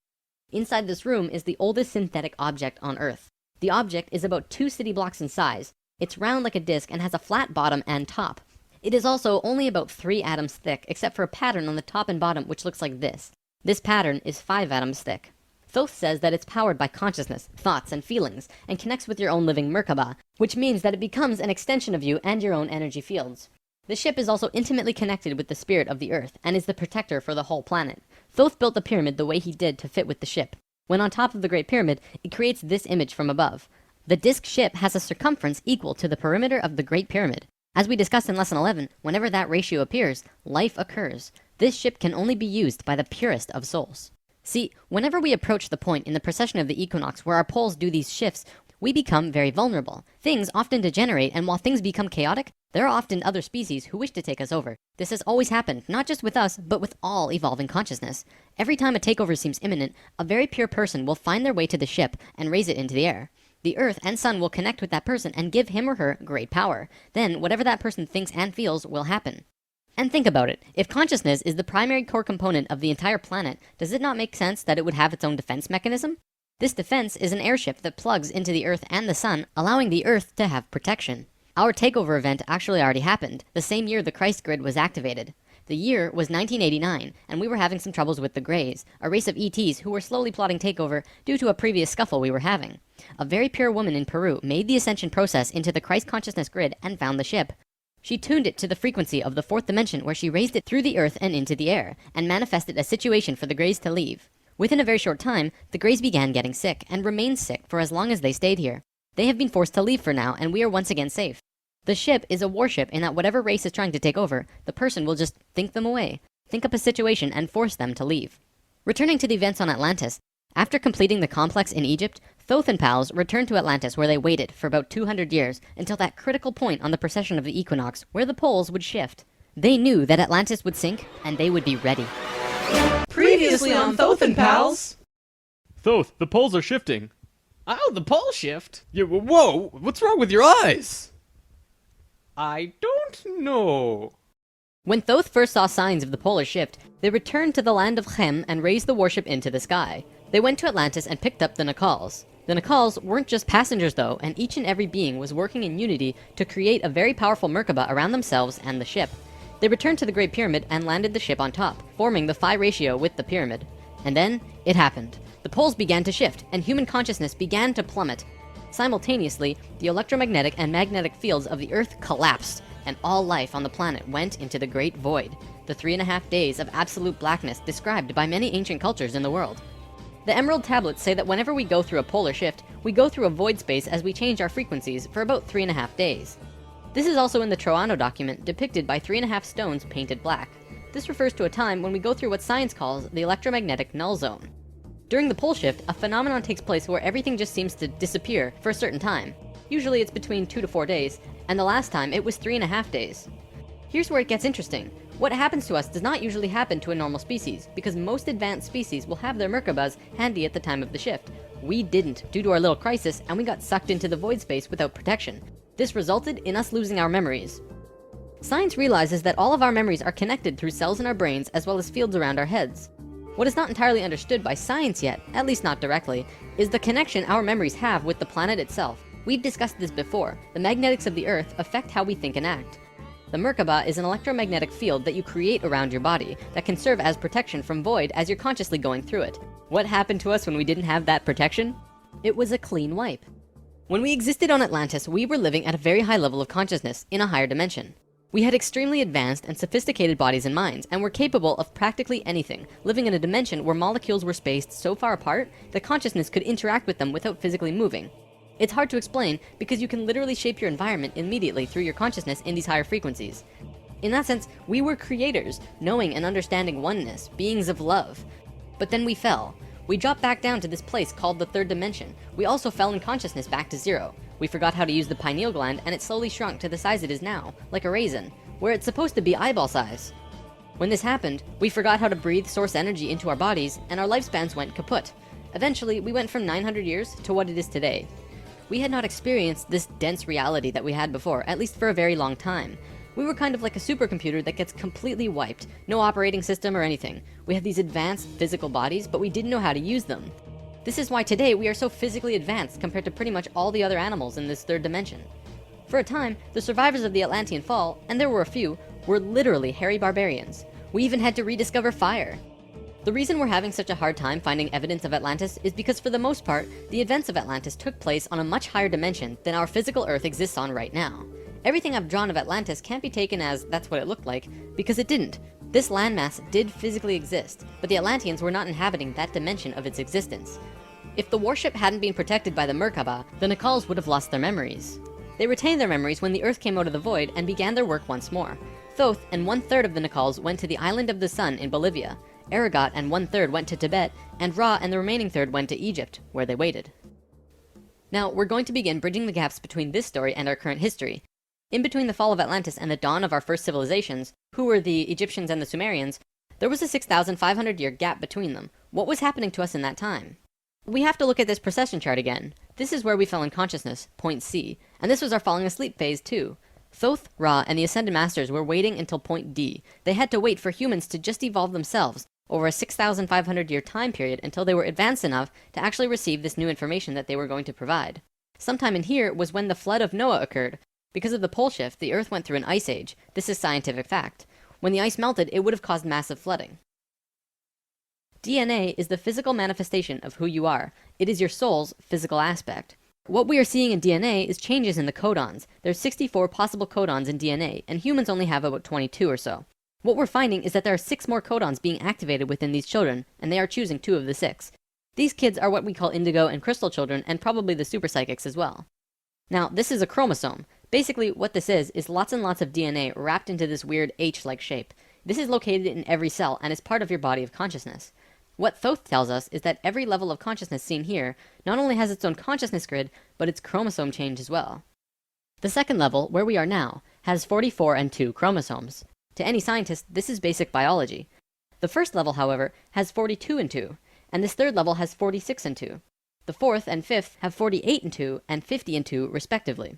Inside this room is the oldest synthetic object on Earth. The object is about 2 city blocks in size. It's round like a disc and has a flat bottom and top. It is also only about 3 atoms thick, except for a pattern on the top and bottom which looks like this. This pattern is 5 atoms thick. Thoth says that it's powered by consciousness, thoughts, and feelings, and connects with your own living Merkaba, which means that it becomes an extension of you and your own energy fields. The ship is also intimately connected with the spirit of the Earth, and is the protector for the whole planet. Thoth built the pyramid the way he did to fit with the ship. When on top of the Great Pyramid, it creates this image from above. The disc ship has a circumference equal to the perimeter of the Great Pyramid. As we discussed in Lesson 11, whenever that ratio appears, life occurs. This ship can only be used by the purest of souls. See, whenever we approach the point in the precession of the equinox where our poles do these shifts, we become very vulnerable. Things often degenerate, and while things become chaotic, there are often other species who wish to take us over. This has always happened, not just with us, but with all evolving consciousness. Every time a takeover seems imminent, a very pure person will find their way to the ship and raise it into the air. The Earth and Sun will connect with that person and give him or her great power. Then, whatever that person thinks and feels will happen. And think about it. If consciousness is the primary core component of the entire planet, does it not make sense that it would have its own defense mechanism? This defense is an airship that plugs into the Earth and the Sun, allowing the Earth to have protection. Our takeover event actually already happened, the same year the Christ grid was activated. The year was 1989, and we were having some troubles with the Greys, a race of ETs who were slowly plotting takeover due to a previous scuffle we were having. A very pure woman in Peru made the ascension process into the Christ consciousness grid and found the ship. She tuned it to the frequency of the 4th dimension, where she raised it through the Earth and into the air, and manifested a situation for the Greys to leave. Within a very short time, the Greys began getting sick, and remained sick for as long as they stayed here. They have been forced to leave for now, and we are once again safe. The ship is a warship in that whatever race is trying to take over, the person will just think them away, think up a situation, and force them to leave. Returning to the events on Atlantis, after completing the complex in Egypt, Thoth and pals returned to Atlantis, where they waited for about 200 years until that critical point on the precession of the equinox where the poles would shift. They knew that Atlantis would sink, and they would be ready. Previously on Thoth and Pals! Thoth, the poles are shifting. Oh, the pole shift? Yeah, whoa, what's wrong with your eyes? I don't know. When Thoth first saw signs of the polar shift, they returned to the land of Chem and raised the warship into the sky. They went to Atlantis and picked up the Nakals. The Nakals weren't just passengers though, and each and every being was working in unity to create a very powerful Merkaba around themselves and the ship. They returned to the Great Pyramid and landed the ship on top, forming the phi ratio with the pyramid. And then, it happened. The poles began to shift, and human consciousness began to plummet. Simultaneously, the electromagnetic and magnetic fields of the Earth collapsed, and all life on the planet went into the Great Void, the 3.5 days of absolute blackness described by many ancient cultures in the world. The Emerald Tablets say that whenever we go through a polar shift, we go through a void space as we change our frequencies for about 3.5 days. This is also in the Troano document, depicted by 3.5 stones painted black. This refers to a time when we go through what science calls the electromagnetic null zone. During the pole shift, a phenomenon takes place where everything just seems to disappear for a certain time. Usually it's between 2 to 4 days, and the last time it was 3.5 days. Here's where it gets interesting. What happens to us does not usually happen to a normal species, because most advanced species will have their Merkabas handy at the time of the shift. We didn't, due to our little crisis, and we got sucked into the void space without protection. This resulted in us losing our memories. Science realizes that all of our memories are connected through cells in our brains as well as fields around our heads. What is not entirely understood by science yet, at least not directly, is the connection our memories have with the planet itself. We've discussed this before. The magnetics of the Earth affect how we think and act. The Merkaba is an electromagnetic field that you create around your body that can serve as protection from void as you're consciously going through it. What happened to us when we didn't have that protection? It was a clean wipe. When we existed on Atlantis, we were living at a very high level of consciousness in a higher dimension. We had extremely advanced and sophisticated bodies and minds, and were capable of practically anything, living in a dimension where molecules were spaced so far apart that consciousness could interact with them without physically moving. It's hard to explain because you can literally shape your environment immediately through your consciousness in these higher frequencies. In that sense, we were creators, knowing and understanding oneness, beings of love. But then we fell. We dropped back down to this place called the third dimension. We also fell in consciousness back to zero. We forgot how to use the pineal gland, and it slowly shrunk to the size it is now, like a raisin, where it's supposed to be eyeball size. When this happened, we forgot how to breathe source energy into our bodies, and our lifespans went kaput. Eventually, we went from 900 years to what it is today. We had not experienced this dense reality that we had before, at least for a very long time. We were kind of like a supercomputer that gets completely wiped. No operating system or anything. We had these advanced physical bodies, but we didn't know how to use them. This is why today we are so physically advanced compared to pretty much all the other animals in this third dimension. For a time, the survivors of the Atlantean fall, and there were a few, were literally hairy barbarians. We even had to rediscover fire. The reason we're having such a hard time finding evidence of Atlantis is because for the most part, the events of Atlantis took place on a much higher dimension than our physical Earth exists on right now. Everything I've drawn of Atlantis can't be taken as that's what it looked like, because it didn't. This landmass did physically exist, but the Atlanteans were not inhabiting that dimension of its existence. If the warship hadn't been protected by the Merkaba, the Nacals would have lost their memories. They retained their memories when the Earth came out of the void and began their work once more. Thoth and 1/3 of the Nacals went to the Island of the Sun in Bolivia. Aragot and 1/3 went to Tibet, and Ra and the remaining third went to Egypt, where they waited. Now, we're going to begin bridging the gaps between this story and our current history. In between the fall of Atlantis and the dawn of our first civilizations, who were the Egyptians and the Sumerians, there was a 6,500-year gap between them. What was happening to us in that time? We have to look at this precession chart again. This is where we fell in consciousness, point C, and this was our falling asleep phase too. Thoth, Ra, and the Ascended Masters were waiting until point D. They had to wait for humans to just evolve themselves over a 6,500-year time period until they were advanced enough to actually receive this new information that they were going to provide. Sometime in here was when the flood of Noah occurred. Because of the pole shift, the Earth went through an ice age. This is scientific fact. When the ice melted, it would have caused massive flooding. DNA is the physical manifestation of who you are. It is your soul's physical aspect. What we are seeing in DNA is changes in the codons. There's 64 possible codons in DNA, and humans only have about 22 or so. What we're finding is that there are 6 more codons being activated within these children, and they are choosing 2 of the 6. These kids are what we call indigo and crystal children, and probably the super psychics as well. Now, this is a chromosome. Basically, what this is lots and lots of DNA wrapped into this weird H-like shape. This is located in every cell and is part of your body of consciousness. What Thoth tells us is that every level of consciousness seen here not only has its own consciousness grid, but its chromosome change as well. The second level, where we are now, has 44 and 2 chromosomes. To any scientist, this is basic biology. The first level, however, has 42 and 2, and this third level has 46 and 2. The fourth and fifth have 48 and 2 and 50 and 2 respectively.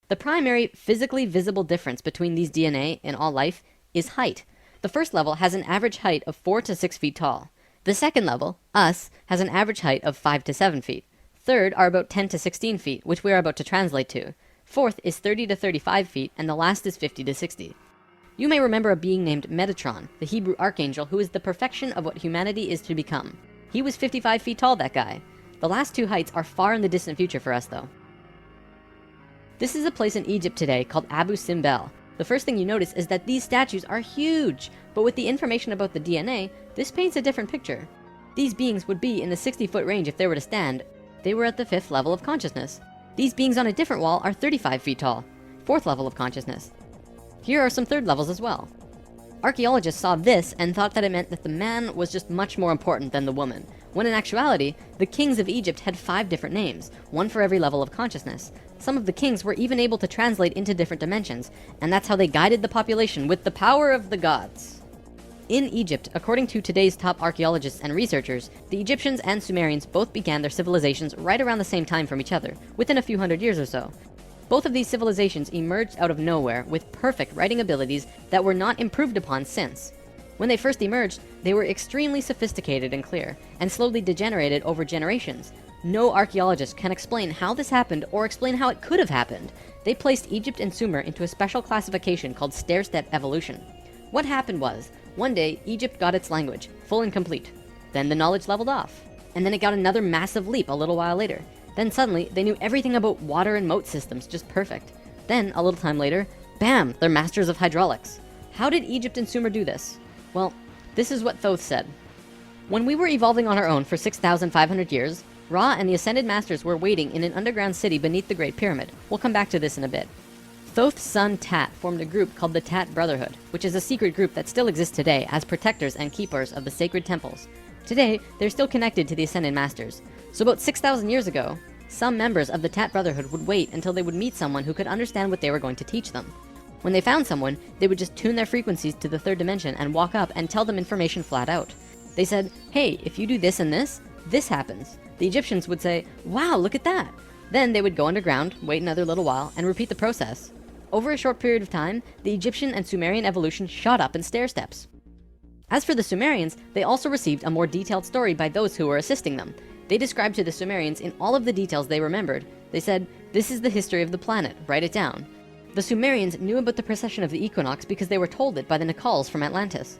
The primary physically visible difference between these DNA in all life is height. The first level has an average height of 4 to 6 feet tall. The second level, us, has an average height of 5 to 7 feet. Third are about 10 to 16 feet, which we are about to translate to. Fourth is 30 to 35 feet, and the last is 50 to 60. You may remember a being named Metatron, the Hebrew archangel who is the perfection of what humanity is to become. He was 55 feet tall, that guy. The last 2 heights are far in the distant future for us, though. This is a place in Egypt today called Abu Simbel. The first thing you notice is that these statues are huge, but with the information about the DNA, this paints a different picture. These beings would be in the 60-foot range if they were to stand. They were at the 5th level of consciousness. These beings on a different wall are 35 feet tall, 4th level of consciousness. Here are some 3rd levels as well. Archaeologists saw this and thought that it meant that the man was just much more important than the woman, when in actuality, the kings of Egypt had 5 different names, one for every level of consciousness. Some of the kings were even able to translate into different dimensions, and that's how they guided the population with the power of the gods. In Egypt, according to today's top archaeologists and researchers, the Egyptians and Sumerians both began their civilizations right around the same time from each other, within a few hundred years or so. Both of these civilizations emerged out of nowhere with perfect writing abilities that were not improved upon since. When they first emerged, they were extremely sophisticated and clear, and slowly degenerated over generations. No archaeologist can explain how this happened or explain how it could have happened. They placed Egypt and Sumer into a special classification called stair-step evolution. What happened was, one day, Egypt got its language, full and complete. Then the knowledge leveled off. And then it got another massive leap a little while later. Then suddenly, they knew everything about water and moat systems just perfect. Then, a little time later, bam, they're masters of hydraulics. How did Egypt and Sumer do this? Well, this is what Thoth said. When we were evolving on our own for 6,500 years, Ra and the Ascended Masters were waiting in an underground city beneath the Great Pyramid. We'll come back to this in a bit. Thoth's son Tat formed a group called the Tat Brotherhood, which is a secret group that still exists today as protectors and keepers of the sacred temples. Today, they're still connected to the Ascended Masters. So about 6,000 years ago, some members of the Tat Brotherhood would wait until they would meet someone who could understand what they were going to teach them. When they found someone, they would just tune their frequencies to the third dimension and walk up and tell them information flat out. They said, hey, if you do this and this happens. The Egyptians would say, wow, look at that. Then they would go underground, wait another little while, and repeat the process. Over a short period of time, the Egyptian and Sumerian evolution shot up in stair steps. As for the Sumerians, they also received a more detailed story by those who were assisting them. They described to the Sumerians in all of the details they remembered. They said, this is the history of the planet, write it down. The Sumerians knew about the precession of the equinox because they were told it by the Nacals from Atlantis.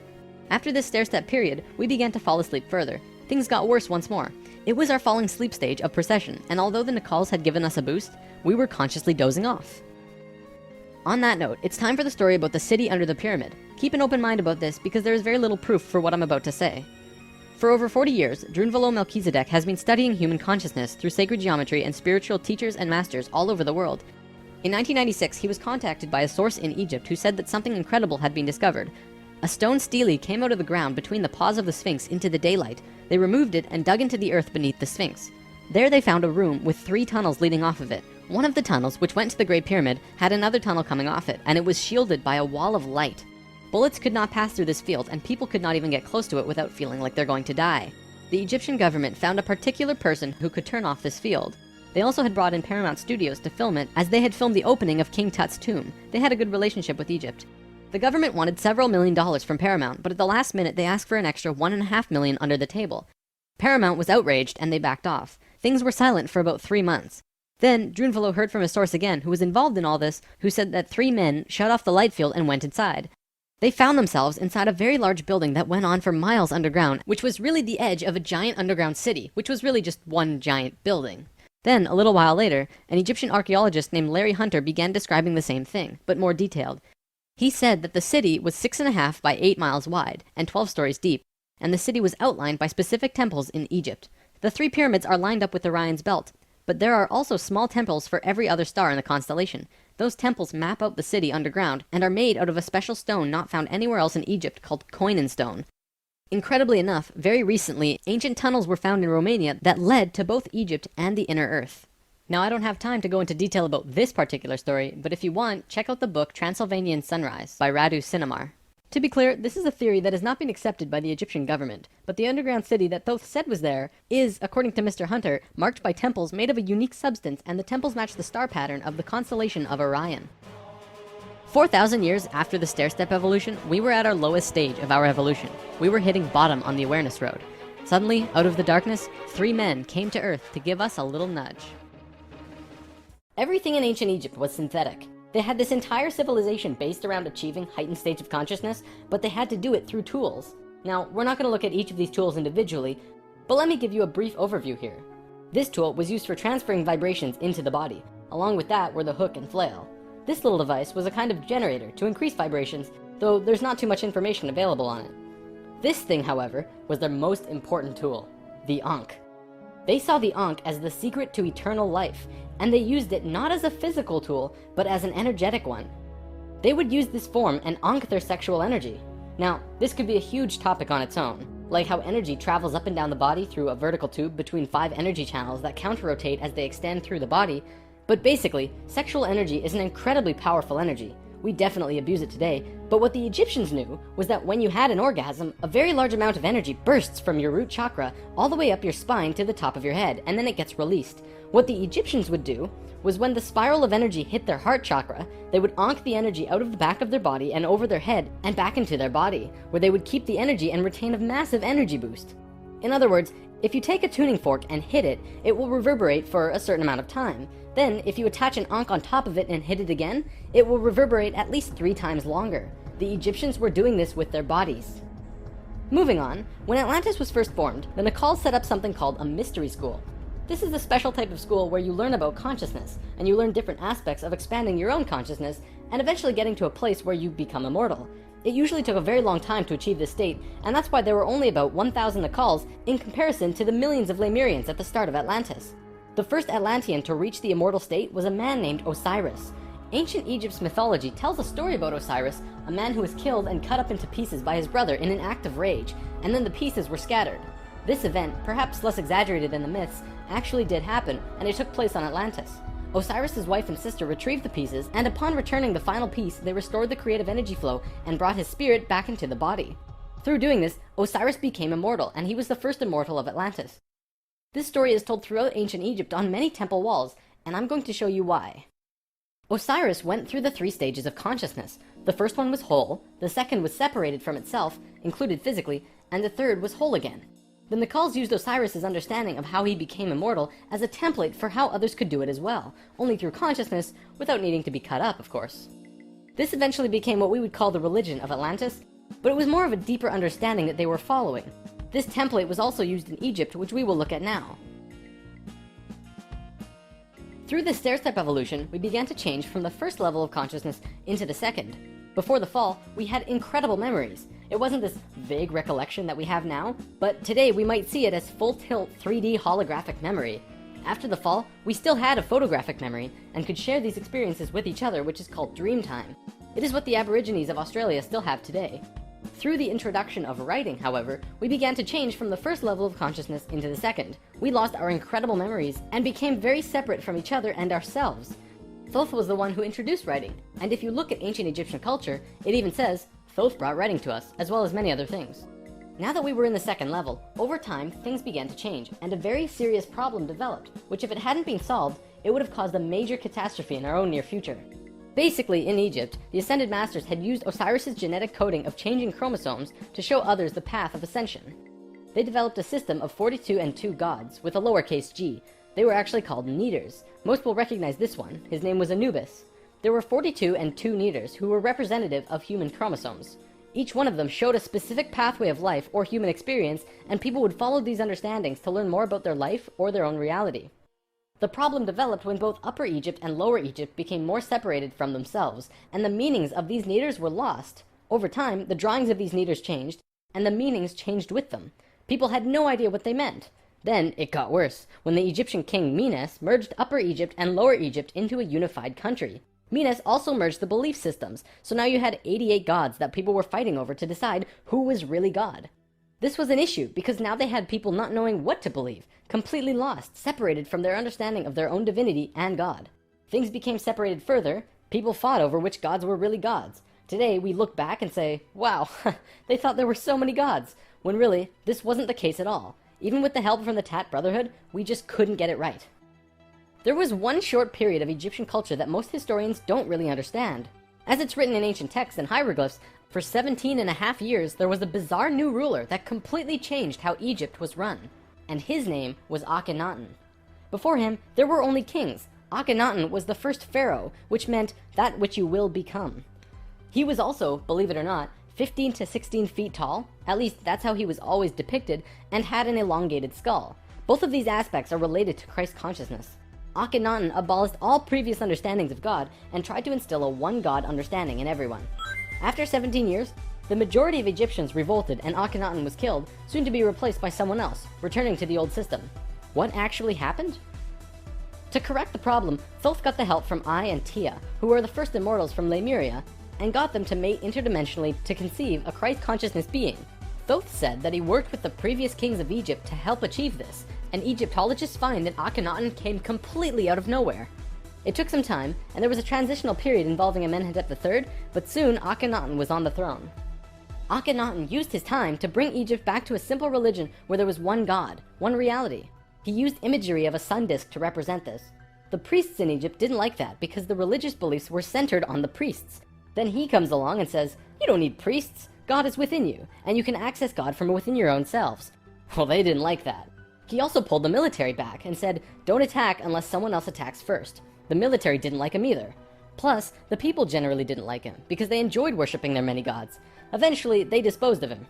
After this stair-step period, we began to fall asleep further. Things got worse once more. It was our falling sleep stage of precession, and although the Nacals had given us a boost, we were consciously dozing off. On that note, it's time for the story about the city under the pyramid. Keep an open mind about this because there is very little proof for what I'm about to say. For over 40 years, Drunvalo Melchizedek has been studying human consciousness through sacred geometry and spiritual teachers and masters all over the world. In 1996, he was contacted by a source in Egypt who said that something incredible had been discovered. A stone stele came out of the ground between the paws of the Sphinx into the daylight. They removed it and dug into the earth beneath the Sphinx. There they found a room with 3 tunnels leading off of it. One of the tunnels, which went to the Great Pyramid, had another tunnel coming off it, and it was shielded by a wall of light. Bullets could not pass through this field, and people could not even get close to it without feeling like they're going to die. The Egyptian government found a particular person who could turn off this field. They also had brought in Paramount Studios to film it, as they had filmed the opening of King Tut's tomb. They had a good relationship with Egypt. The government wanted several $1,000,000 from Paramount, but at the last minute they asked for an extra $1.5 million under the table. Paramount was outraged and they backed off. Things were silent for about 3 months. Then Drunvalo heard from a source again who was involved in all this, who said that 3 men shut off the light field and went inside. They found themselves inside a very large building that went on for miles underground, which was really the edge of a giant underground city, which was really just one giant building. Then, a little while later, an Egyptian archaeologist named Larry Hunter began describing the same thing, but more detailed. He said that the city was 6.5 by 8 miles wide and 12 stories deep, and the city was outlined by specific temples in Egypt. The 3 pyramids are lined up with Orion's belt, but there are also small temples for every other star in the constellation. Those temples map out the city underground and are made out of a special stone not found anywhere else in Egypt called Koinen stone. Incredibly enough, very recently, ancient tunnels were found in Romania that led to both Egypt and the inner earth. Now, I don't have time to go into detail about this particular story, but if you want, check out the book Transylvanian Sunrise by Radu Sinamar. To be clear, this is a theory that has not been accepted by the Egyptian government, but the underground city that Thoth said was there is, according to Mr. Hunter, marked by temples made of a unique substance, and the temples match the star pattern of the constellation of Orion. 4,000 years after the stair-step evolution, we were at our lowest stage of our evolution. We were hitting bottom on the awareness road. Suddenly, out of the darkness, 3 men came to Earth to give us a little nudge. Everything in ancient Egypt was synthetic. They had this entire civilization based around achieving heightened states of consciousness, but they had to do it through tools. Now, we're not going to look at each of these tools individually, but let me give you a brief overview here. This tool was used for transferring vibrations into the body. Along with that were the hook and flail. This little device was a kind of generator to increase vibrations, though there's not too much information available on it. This thing, however, was their most important tool, the Ankh. They saw the Ankh as the secret to eternal life, and they used it not as a physical tool, but as an energetic one. They would use this form and Ankh their sexual energy. Now, this could be a huge topic on its own, like how energy travels up and down the body through a vertical tube between 5 energy channels that counter-rotate as they extend through the body. But basically, sexual energy is an incredibly powerful energy. We definitely abuse it today, but what the Egyptians knew was that when you had an orgasm, a very large amount of energy bursts from your root chakra all the way up your spine to the top of your head, and then it gets released. What the Egyptians would do was when the spiral of energy hit their heart chakra, they would onk the energy out of the back of their body and over their head and back into their body, where they would keep the energy and retain a massive energy boost. In other words, if you take a tuning fork and hit it, it will reverberate for a certain amount of time. Then, if you attach an onk on top of it and hit it again, it will reverberate at least 3 times longer. The Egyptians were doing this with their bodies. Moving on, when Atlantis was first formed, the Nacals set up something called a mystery school. This is a special type of school where you learn about consciousness, and you learn different aspects of expanding your own consciousness, and eventually getting to a place where you become immortal. It usually took a very long time to achieve this state, and that's why there were only about 1,000 Nacals in comparison to the millions of Lemurians at the start of Atlantis. The first Atlantean to reach the immortal state was a man named Osiris. Ancient Egypt's mythology tells a story about Osiris, a man who was killed and cut up into pieces by his brother in an act of rage, and then the pieces were scattered. This event, perhaps less exaggerated than the myths, actually did happen, and it took place on Atlantis. Osiris's wife and sister retrieved the pieces, and upon returning the final piece, they restored the creative energy flow and brought his spirit back into the body. Through doing this, Osiris became immortal, and he was the first immortal of Atlantis. This story is told throughout ancient Egypt on many temple walls, and I'm going to show you why. Osiris went through the 3 stages of consciousness. The first one was whole, the second was separated from itself, included physically, and the third was whole again. The Nacals used Osiris's understanding of how he became immortal as a template for how others could do it as well, only through consciousness, without needing to be cut up, of course. This eventually became what we would call the religion of Atlantis, but it was more of a deeper understanding that they were following. This template was also used in Egypt, which we will look at now. Through this stair-step evolution, we began to change from the first level of consciousness into the second. Before the fall, we had incredible memories. It wasn't this vague recollection that we have now, but today we might see it as full-tilt 3D holographic memory. After the fall, we still had a photographic memory and could share these experiences with each other, which is called dream time. It is what the Aborigines of Australia still have today. Through the introduction of writing, however, we began to change from the first level of consciousness into the second. We lost our incredible memories and became very separate from each other and ourselves. Thoth was the one who introduced writing, and if you look at ancient Egyptian culture, it even says, Thoth brought writing to us, as well as many other things. Now that we were in the second level, over time, things began to change, and a very serious problem developed, which if it hadn't been solved, it would have caused a major catastrophe in our own near future. Basically, in Egypt, the Ascended Masters had used Osiris's genetic coding of changing chromosomes to show others the path of ascension. They developed a system of 42 and 2 gods, with a lowercase g. They were actually called Neters. Most will recognize this one. His name was Anubis. There were 42 and 2 Neters who were representative of human chromosomes. Each one of them showed a specific pathway of life or human experience, and people would follow these understandings to learn more about their life or their own reality. The problem developed when both Upper Egypt and Lower Egypt became more separated from themselves, and the meanings of these Neters were lost. Over time, the drawings of these Neters changed, and the meanings changed with them. People had no idea what they meant. Then it got worse, when the Egyptian king Menes merged Upper Egypt and Lower Egypt into a unified country. Menes also merged the belief systems, so now you had 88 gods that people were fighting over to decide who was really God. This was an issue because now they had people not knowing what to believe, completely lost, separated from their understanding of their own divinity and God. Things became separated further, people fought over which gods were really gods. Today we look back and say, wow, they thought there were so many gods, when really, this wasn't the case at all. Even with the help from the Tat Brotherhood, we just couldn't get it right. There was one short period of Egyptian culture that most historians don't really understand. As it's written in ancient texts and hieroglyphs, for 17.5 years there was a bizarre new ruler that completely changed how Egypt was run, and his name was Akhenaten. Before him, there were only kings. Akhenaten was the first pharaoh, which meant that which you will become. He was also, believe it or not, 15 to 16 feet tall, at least that's how he was always depicted, and had an elongated skull. Both of these aspects are related to Christ consciousness. Akhenaten abolished all previous understandings of God and tried to instill a one-God understanding in everyone. After 17 years, the majority of Egyptians revolted and Akhenaten was killed, soon to be replaced by someone else, returning to the old system. What actually happened? To correct the problem, Thoth got the help from Ai and Tia, who were the first immortals from Lemuria, and got them to mate interdimensionally to conceive a Christ consciousness being. Thoth said that he worked with the previous kings of Egypt to help achieve this, and Egyptologists find that Akhenaten came completely out of nowhere. It took some time, and there was a transitional period involving Amenhotep III, but soon Akhenaten was on the throne. Akhenaten used his time to bring Egypt back to a simple religion where there was one God, one reality. He used imagery of a sun disk to represent this. The priests in Egypt didn't like that because the religious beliefs were centered on the priests. Then he comes along and says, you don't need priests, God is within you, and you can access God from within your own selves. Well, they didn't like that. He also pulled the military back and said, don't attack unless someone else attacks first. The military didn't like him either. Plus, the people generally didn't like him because they enjoyed worshipping their many gods. Eventually, they disposed of him.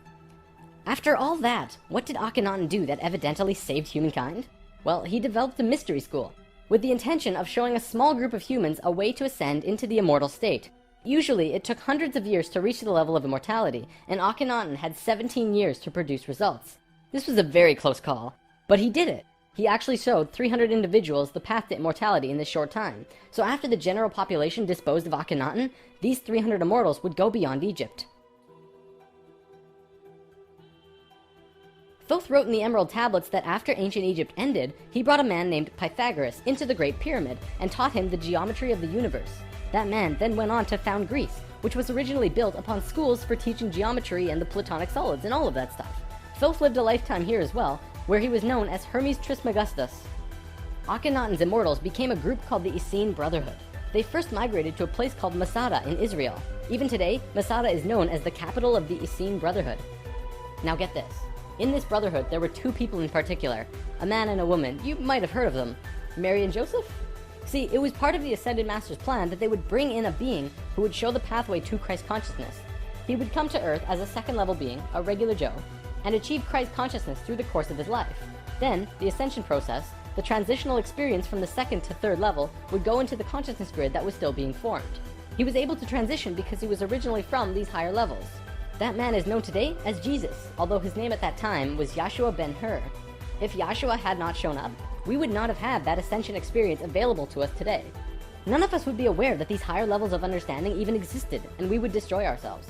After all that, what did Akhenaten do that evidently saved humankind? Well, he developed a mystery school with the intention of showing a small group of humans a way to ascend into the immortal state. Usually, it took hundreds of years to reach the level of immortality, and Akhenaten had 17 years to produce results. This was a very close call, but he did it. He actually showed 300 individuals the path to immortality in this short time. So after the general population disposed of Akhenaten, these 300 immortals would go beyond Egypt. Thoth wrote in the Emerald Tablets that after ancient Egypt ended, he brought a man named Pythagoras into the Great Pyramid and taught him the geometry of the universe. That man then went on to found Greece, which was originally built upon schools for teaching geometry and the Platonic solids and all of that stuff. Thoth lived a lifetime here as well, where he was known as Hermes Trismegistus. Akhenaten's immortals became a group called the Essene Brotherhood. They first migrated to a place called Masada in Israel. Even today, Masada is known as the capital of the Essene Brotherhood. Now get this. In this brotherhood, there were two people in particular, a man and a woman. You might have heard of them. Mary and Joseph? See, it was part of the Ascended Master's plan that they would bring in a being who would show the pathway to Christ consciousness. He would come to Earth as a second-level being, a regular Joe, and achieve Christ consciousness through the course of his life. Then, the ascension process, the transitional experience from the second to third level, would go into the consciousness grid that was still being formed. He was able to transition because he was originally from these higher levels. That man is known today as Jesus, although his name at that time was Yahshua ben Hur. If Yahshua had not shown up, we would not have had that ascension experience available to us today. None of us would be aware that these higher levels of understanding even existed, and we would destroy ourselves.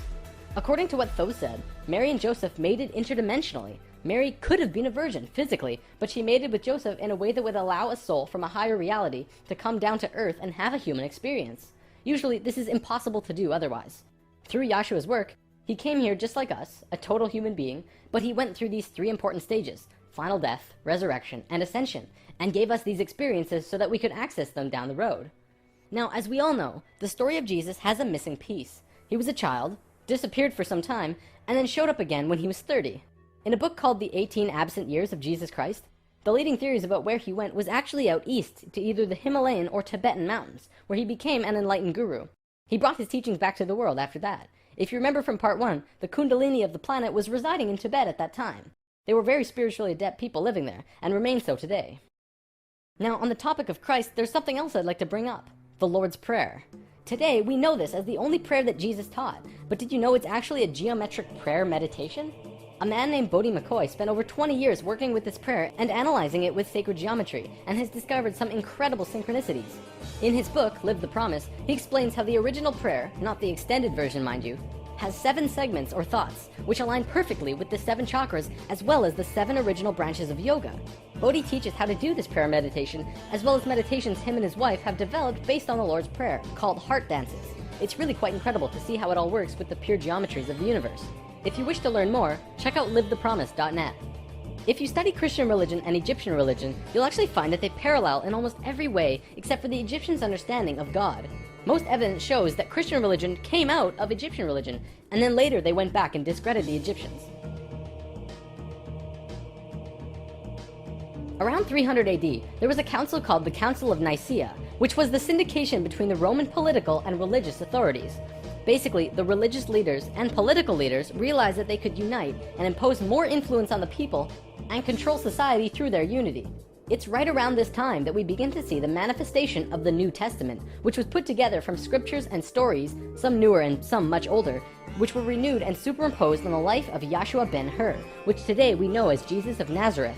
According to what Thoth said, Mary and Joseph mated interdimensionally. Mary could have been a virgin, physically, but she mated with Joseph in a way that would allow a soul from a higher reality to come down to Earth and have a human experience. Usually, this is impossible to do otherwise. Through Yahshua's work, he came here just like us, a total human being, but he went through these three important stages: final death, resurrection, and ascension, and gave us these experiences so that we could access them down the road. Now, as we all know, the story of Jesus has a missing piece. He was a child, disappeared for some time, and then showed up again when he was 30. In a book called The 18 Absent Years of Jesus Christ, the leading theories about where he went was actually out east to either the Himalayan or Tibetan mountains, where he became an enlightened guru. He brought his teachings back to the world after that. If you remember from part 1, the Kundalini of the planet was residing in Tibet at that time. They were very spiritually adept people living there, and remain so today. Now, on the topic of Christ, there's something else I'd like to bring up: the Lord's Prayer. Today, we know this as the only prayer that Jesus taught, but did you know it's actually a geometric prayer meditation? A man named Bodhi McCoy spent over 20 years working with this prayer and analyzing it with sacred geometry, and has discovered some incredible synchronicities. In his book, Live the Promise, he explains how the original prayer, not the extended version mind you, has 7 segments or thoughts, which align perfectly with the 7 chakras as well as the 7 original branches of yoga. Bodhi teaches how to do this prayer meditation, as well as meditations him and his wife have developed based on the Lord's Prayer, called heart dances. It's really quite incredible to see how it all works with the pure geometries of the universe. If you wish to learn more, check out livethepromise.net. If you study Christian religion and Egyptian religion, you'll actually find that they parallel in almost every way except for the Egyptians' understanding of God. Most evidence shows that Christian religion came out of Egyptian religion, and then later they went back and discredited the Egyptians. Around 300 AD, there was a council called the Council of Nicaea, which was the syndication between the Roman political and religious authorities. Basically, the religious leaders and political leaders realized that they could unite and impose more influence on the people and control society through their unity. It's right around this time that we begin to see the manifestation of the New Testament, which was put together from scriptures and stories, some newer and some much older, which were renewed and superimposed on the life of Yahshua ben Hur, which today we know as Jesus of Nazareth.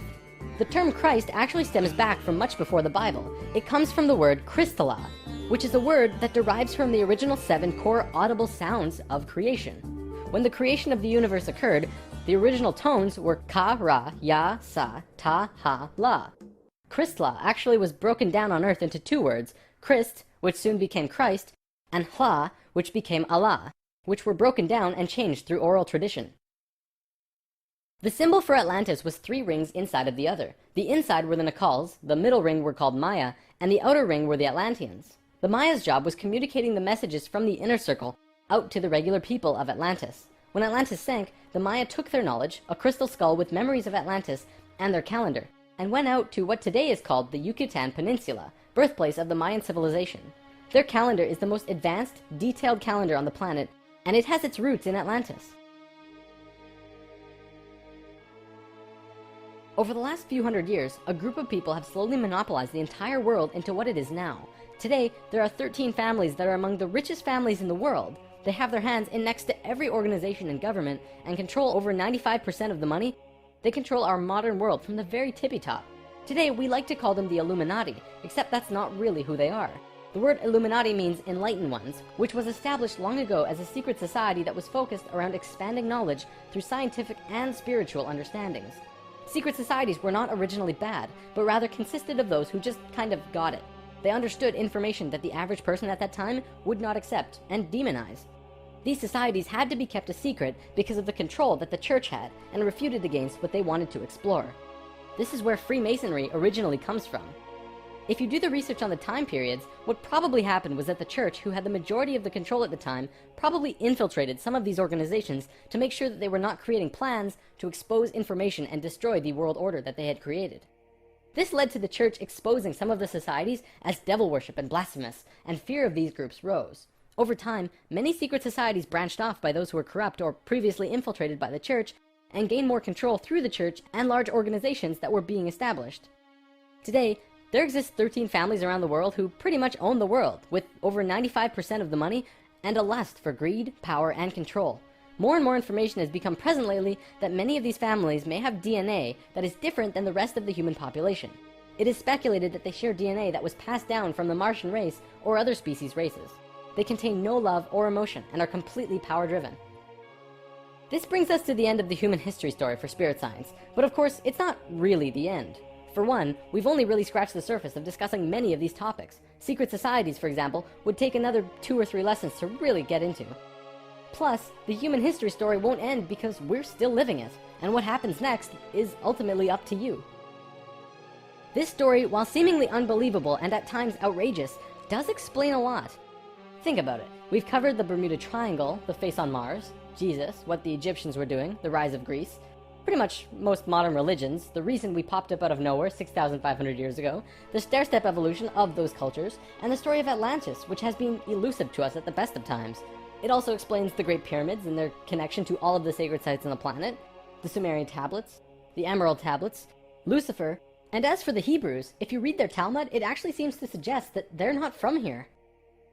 The term Christ actually stems back from much before the Bible. It comes from the word Christala, which is a word that derives from the original 7 core audible sounds of creation. When the creation of the universe occurred, the original tones were ka, ra, ya, sa, ta, ha, la. Christla actually was broken down on earth into 2 words, Christ, which soon became Christ, and Hla, which became Allah, which were broken down and changed through oral tradition. The symbol for Atlantis was 3 rings inside of the other. The inside were the Nacals, the middle ring were called Maya, and the outer ring were the Atlanteans. The Maya's job was communicating the messages from the inner circle out to the regular people of Atlantis. When Atlantis sank, the Maya took their knowledge, a crystal skull with memories of Atlantis, and their calendar, and went out to what today is called the Yucatan Peninsula, birthplace of the Mayan civilization. Their calendar is the most advanced, detailed calendar on the planet, and it has its roots in Atlantis. Over the last few hundred years, a group of people have slowly monopolized the entire world into what it is now. Today, there are 13 families that are among the richest families in the world. They have their hands in next to every organization and government and control over 95% of the money. They control our modern world from the very tippy top. Today, we like to call them the Illuminati, except that's not really who they are. The word Illuminati means enlightened ones, which was established long ago as a secret society that was focused around expanding knowledge through scientific and spiritual understandings. Secret societies were not originally bad, but rather consisted of those who just kind of got it. They understood information that the average person at that time would not accept and demonize. These societies had to be kept a secret because of the control that the church had and refuted against what they wanted to explore. This is where Freemasonry originally comes from. If you do the research on the time periods, what probably happened was that the church, who had the majority of the control at the time, probably infiltrated some of these organizations to make sure that they were not creating plans to expose information and destroy the world order that they had created. This led to the church exposing some of the societies as devil worship and blasphemous, and fear of these groups rose. Over time, many secret societies branched off by those who were corrupt or previously infiltrated by the church, and gained more control through the church and large organizations that were being established. Today, there exist 13 families around the world who pretty much own the world, with over 95% of the money and a lust for greed, power, and control. More and more information has become present lately that many of these families may have DNA that is different than the rest of the human population. It is speculated that they share DNA that was passed down from the Martian race or other species races. They contain no love or emotion and are completely power-driven. This brings us to the end of the human history story for spirit science, but of course, it's not really the end. For one, we've only really scratched the surface of discussing many of these topics. Secret societies, for example, would take another 2 or 3 lessons to really get into. Plus, the human history story won't end because we're still living it, and what happens next is ultimately up to you. This story, while seemingly unbelievable and at times outrageous, does explain a lot. Think about it. We've covered the Bermuda Triangle, the face on Mars, Jesus, what the Egyptians were doing, the rise of Greece, pretty much most modern religions, the reason we popped up out of nowhere 6,500 years ago, the stair-step evolution of those cultures, and the story of Atlantis, which has been elusive to us at the best of times. It also explains the Great Pyramids and their connection to all of the sacred sites on the planet, the Sumerian tablets, the Emerald tablets, Lucifer, and as for the Hebrews, if you read their Talmud, it actually seems to suggest that they're not from here.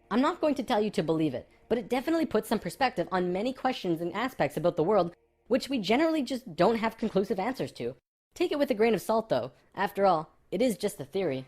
I'm not going to tell you to believe it, but it definitely puts some perspective on many questions and aspects about the world which we generally just don't have conclusive answers to. Take it with a grain of salt though. After all, it is just a theory.